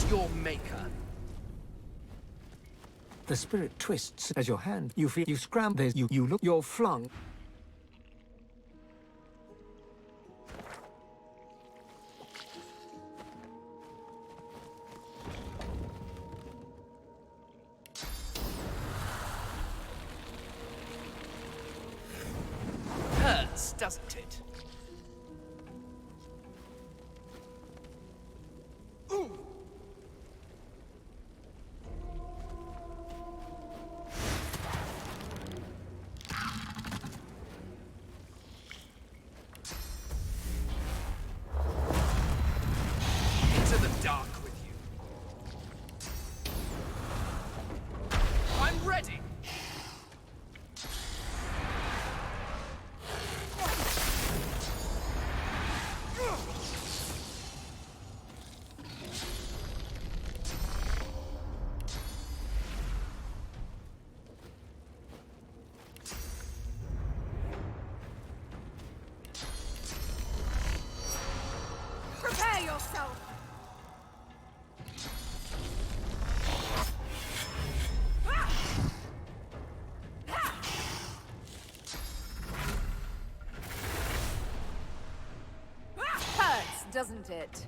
Your maker. The spirit twists as your hand. You feel... You scramble. You look... You're flung. Hurts, doesn't it? Dark with you. I'm ready. Prepare yourself. Doesn't it?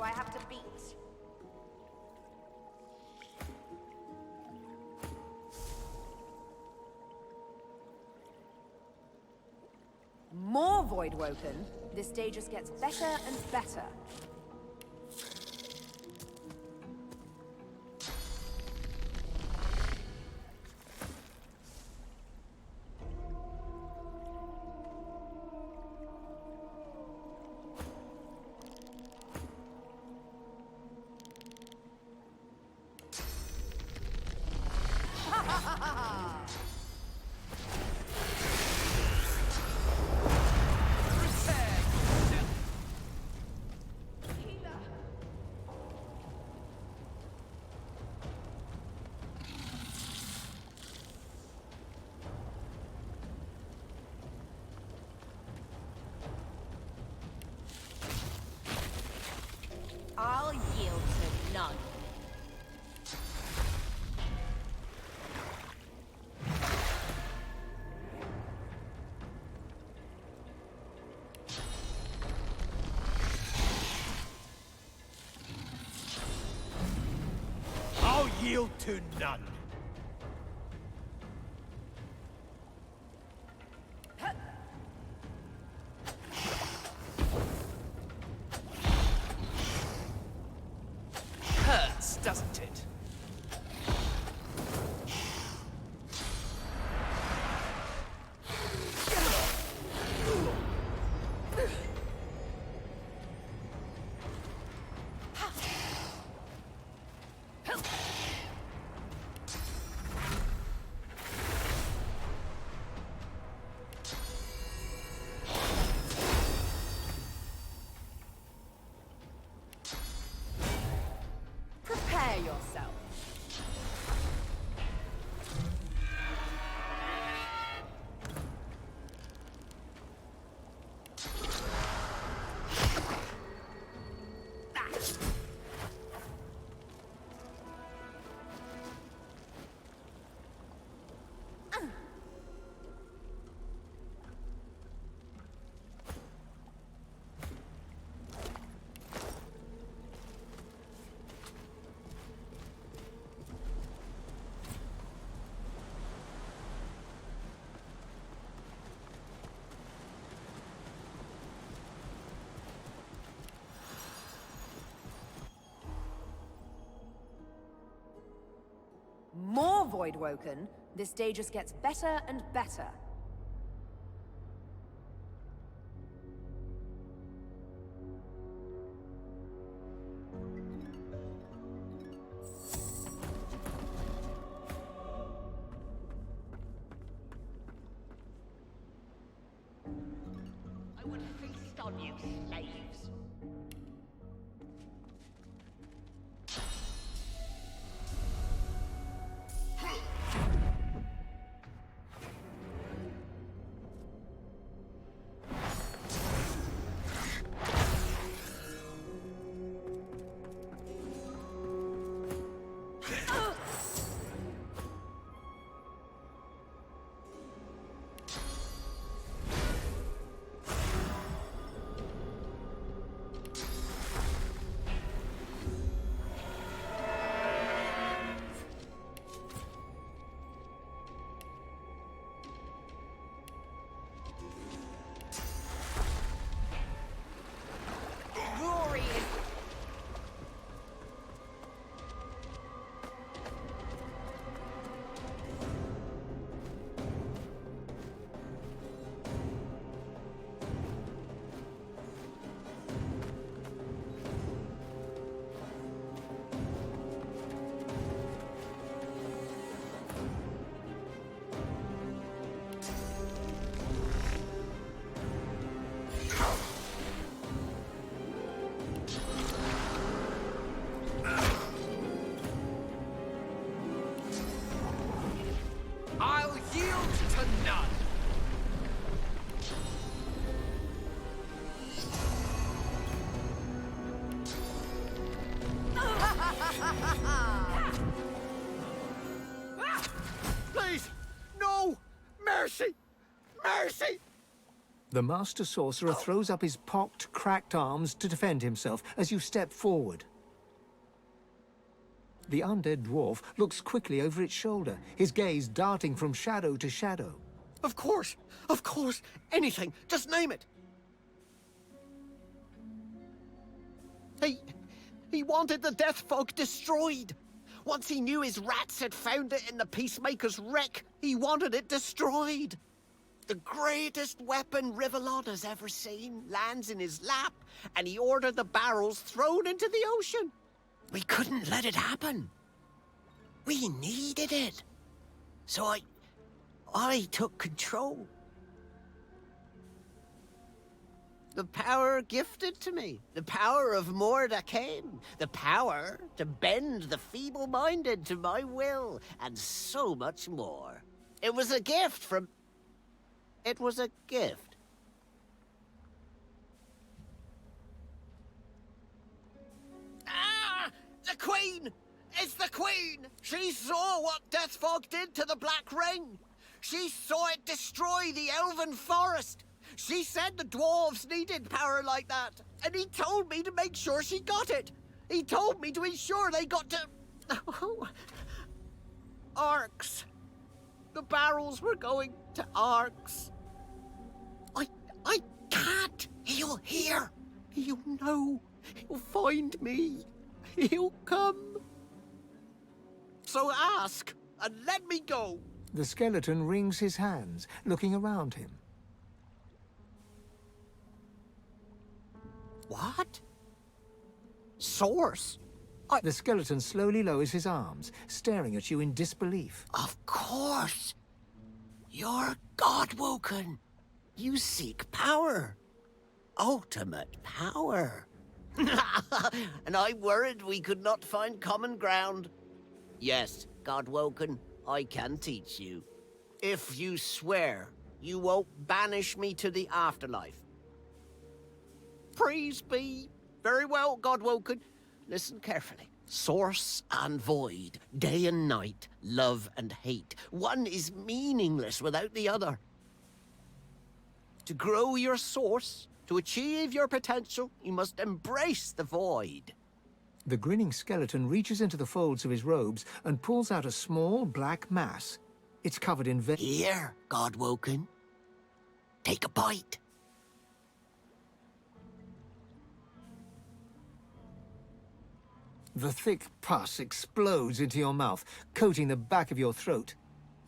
I have to beat? More Void Woken? This day just gets better and better. I'll yield to none. I'll yield to none. Hurts, doesn't it? Prepare yourself. More Void Woken? This day just gets better and better. I would feast on you, slaves. I'll yield to none. Please! No! Mercy! Mercy! The Master Sorcerer throws up his pocked, cracked arms to defend himself as you step forward. The undead dwarf looks quickly over its shoulder, his gaze darting from shadow to shadow. Of course! Anything! Just name it! He wanted the Death Fog destroyed! Once he knew his rats had found it in the Peacemaker's wreck, he wanted it destroyed! The greatest weapon Rivellon has ever seen lands in his lap, and he ordered the barrels thrown into the ocean. We couldn't let it happen. We needed it. So I took control. The power gifted to me. The power of Mordecane. The power to bend the feeble-minded to my will. And so much more. It was a gift from... It was a gift. Ah! The Queen! It's the Queen! She saw what Death Fog did to the Black Ring. She saw it destroy the Elven Forest. She said the dwarves needed power like that, and he told me to make sure she got it. He told me to ensure they got to... Arcs. The barrels were going to Arcs. I can't. He'll hear. He'll know. He'll find me. He'll come. So ask, and let me go. The skeleton wrings his hands, looking around him. What? Source? The skeleton slowly lowers his arms, staring at you in disbelief. Of course. You're God-woken. You seek power. Ultimate power. And I worried we could not find common ground. Yes, God-woken, I can teach you. If you swear you won't banish me to the afterlife. Praise be. Very well, God-woken. Listen carefully. Source and void, day and night, love and hate. One is meaningless without the other. To grow your source, to achieve your potential, you must embrace the void. The grinning skeleton reaches into the folds of his robes and pulls out a small black mass. It's covered in Here, God-woken. Take a bite. The thick pus explodes into your mouth, coating the back of your throat.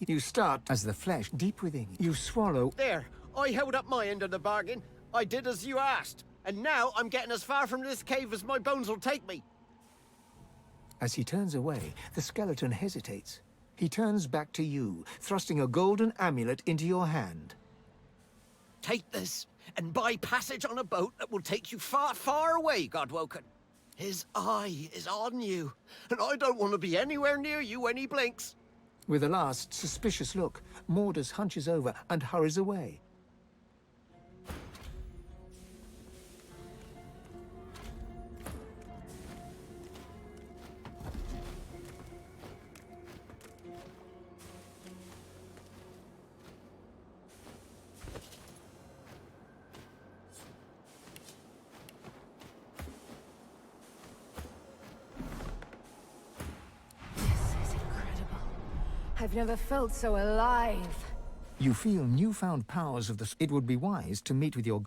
You start as the flesh deep within you. You swallow. There, I held up my end of the bargain. I did as you asked. And now I'm getting as far from this cave as my bones will take me. As he turns away, the skeleton hesitates. He turns back to you, thrusting a golden amulet into your hand. Take this, and buy passage on a boat that will take you far, far away, God-woken. His eye is on you, and I don't want to be anywhere near you when he blinks. With a last suspicious look, Mordus hunches over and hurries away. I've never felt so alive. You feel newfound powers of the... It would be wise to meet with your...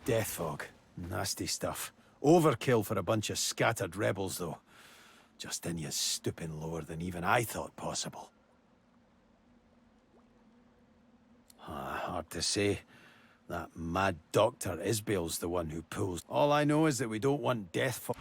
Death fog. Nasty stuff. Overkill for a bunch of scattered rebels, though. Justinia's stooping lower than even I thought possible. Hard to say. That mad Dr. Isbale's the one who pulls. All I know is that we don't want death fog.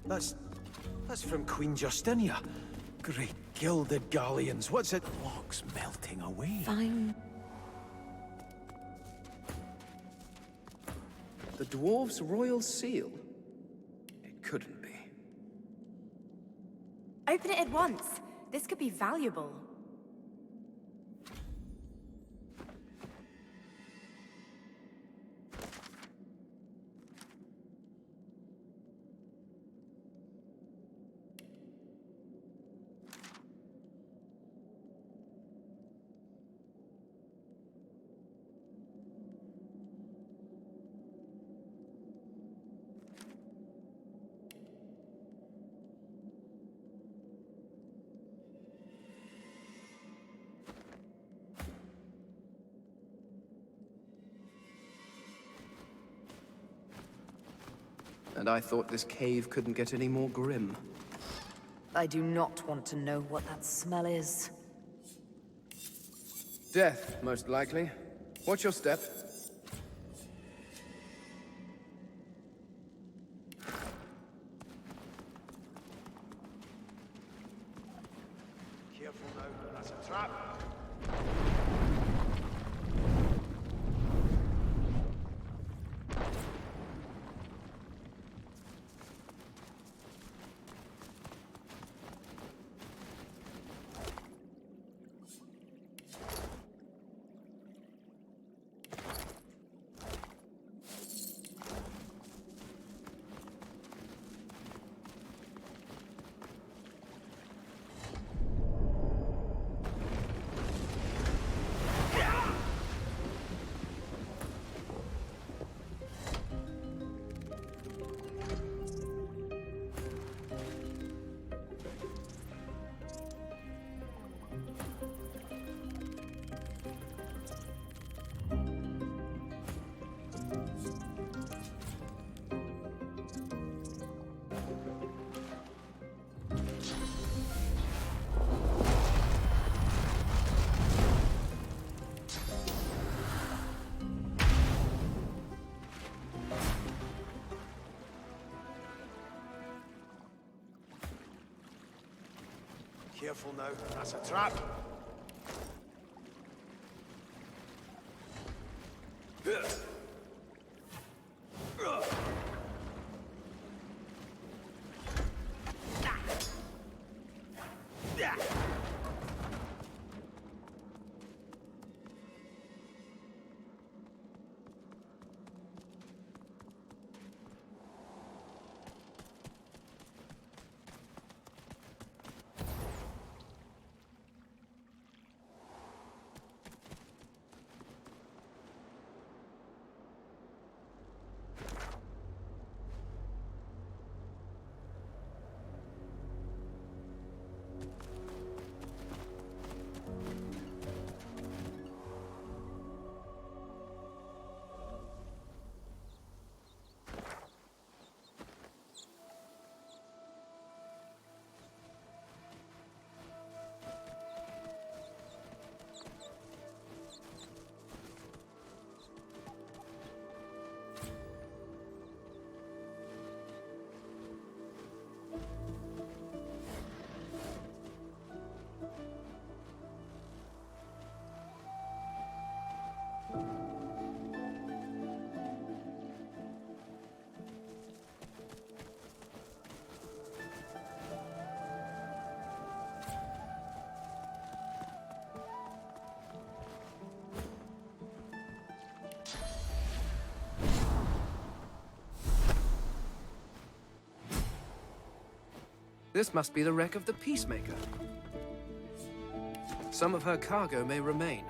That's from Queen Justinia. Great gilded galleons. What's it? Logs melting away. Fine. The dwarves' royal seal? It couldn't be. Open it at once. This could be valuable. And I thought this cave couldn't get any more grim. I do not want to know what that smell is. Death, most likely. Watch your step. Careful now, that's a trap. Careful now, that's a trap. This must be the wreck of the Peacemaker. Some of her cargo may remain.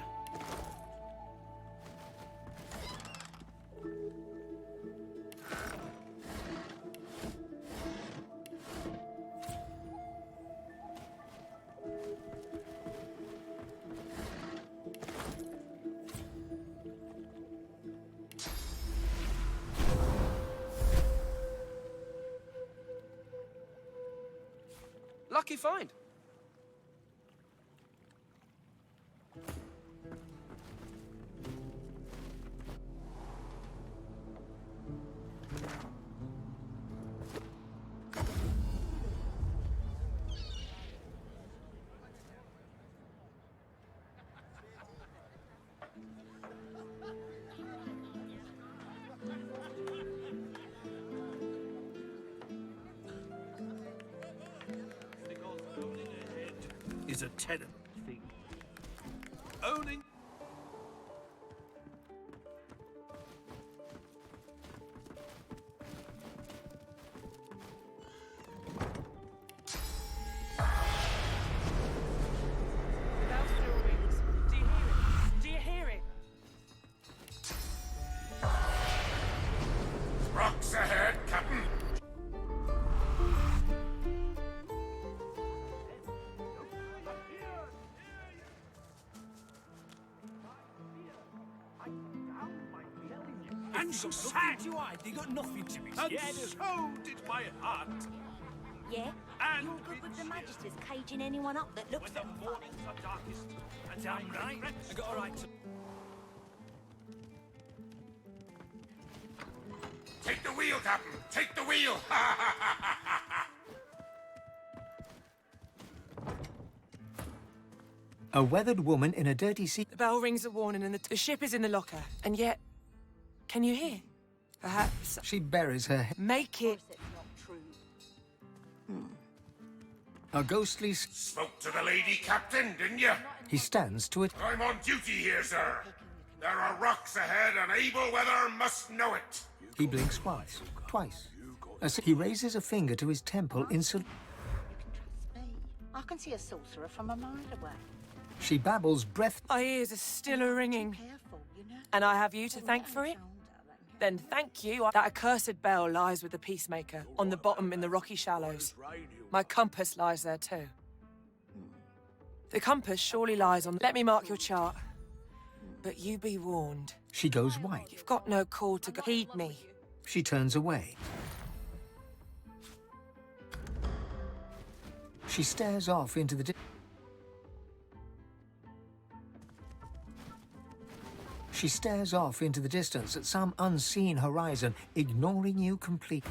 Lucky find. is a terrible thing. Owning... Do you hear it? Rocks ahead, Captain. And she said you I, they got nothing to be scared of. And so did my heart. Yeah? And You're good with the Magisters caging anyone up that looks when the mornings are darkest. And damn right, I got a right to... Take the wheel, Captain. Take the wheel. A weathered woman in a dirty sea. The bell rings a warning and the ship is in the locker. And yet, can you hear? Perhaps... She buries her head. Make it... A ghostly... Spoke to the lady, Captain, didn't you? He stands to it. I'm on duty here, sir. There are rocks ahead, and able weather must know it. He blinks twice. Twice. As he raises a finger to his temple in salute. I can see a sorcerer from a mile away. She babbles breath. My ears are still a-ringing. And I have you to thank for it? Then thank you. That accursed bell lies with the Peacemaker, on the bottom in the rocky shallows. My compass lies there too. The compass surely lies on... Let me mark your chart. But you be warned. She goes white. You've got no call to go. Heed me. She turns away. She stares off into the... She stares off into the distance at some unseen horizon, ignoring you completely.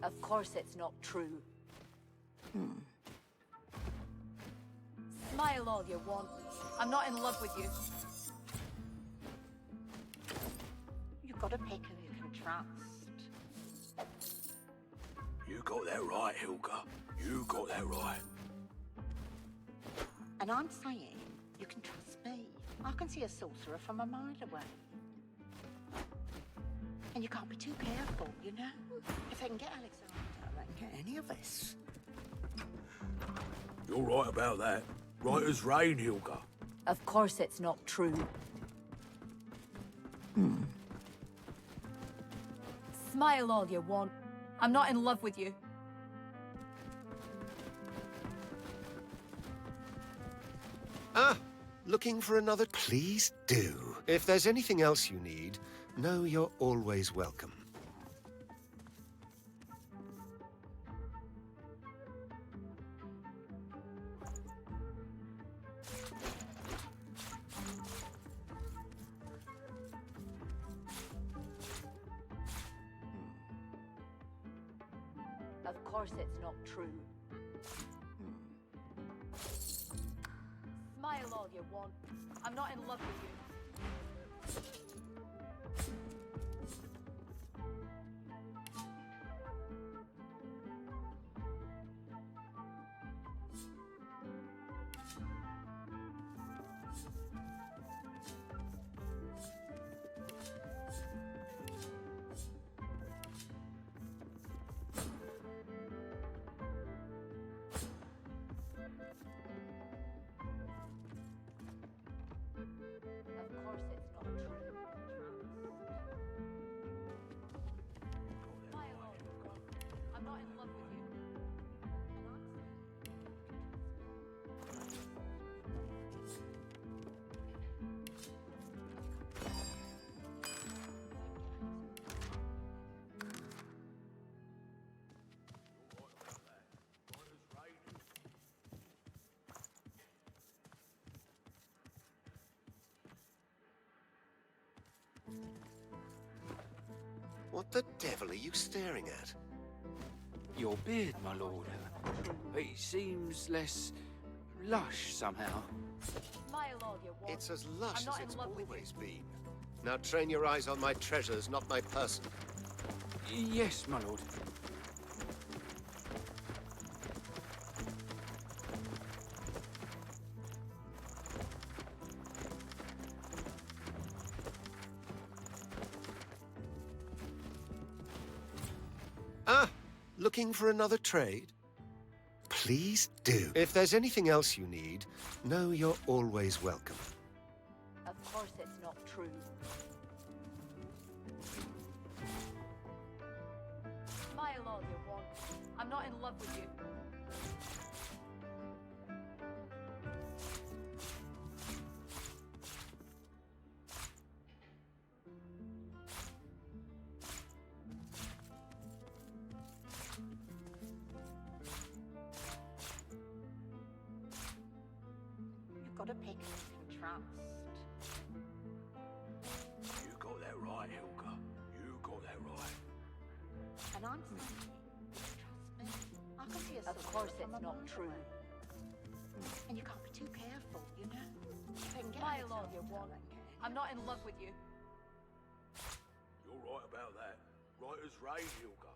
Of course it's not true. Smile all you want. I'm not in love with you. You've got to pick who you can trust. You got that right, Hilga. You got that right. And I'm saying you can trust me. I can see a sorcerer from a mile away. And you can't be too careful, you know? If they can get Alexander, they can get any of us. You're right about that. Right as rain, Hilga. Of course it's not true. Smile all you want. I'm not in love with you. Ah, looking for another? Please do. If there's anything else you need, know you're always welcome. Of course it's not true. Smile all you want. I'm not in love with you. Of course it's not true. Smile all you want. I'm not in love with you. What the devil are you staring at? Your beard, my lord. It seems less lush somehow. Smile all you want. It's as lush I'm not as in it's love with always been. Now train your eyes on my treasures, not my person. Yes, my lord. Ah, looking for another trade? Please do. If there's anything else you need, know you're always welcome. Of course it's not true. Smile all you want. I'm not in love with you. You've got to pick who you can trust. You got that right, Helga. You got that right. And I'm saying, trust me. I can see a Of course it's not true. And you can't be too careful, you know? They can get Smile all themselves you want. going. I'm not in love with you. You're right about that. Right as rain, Helga.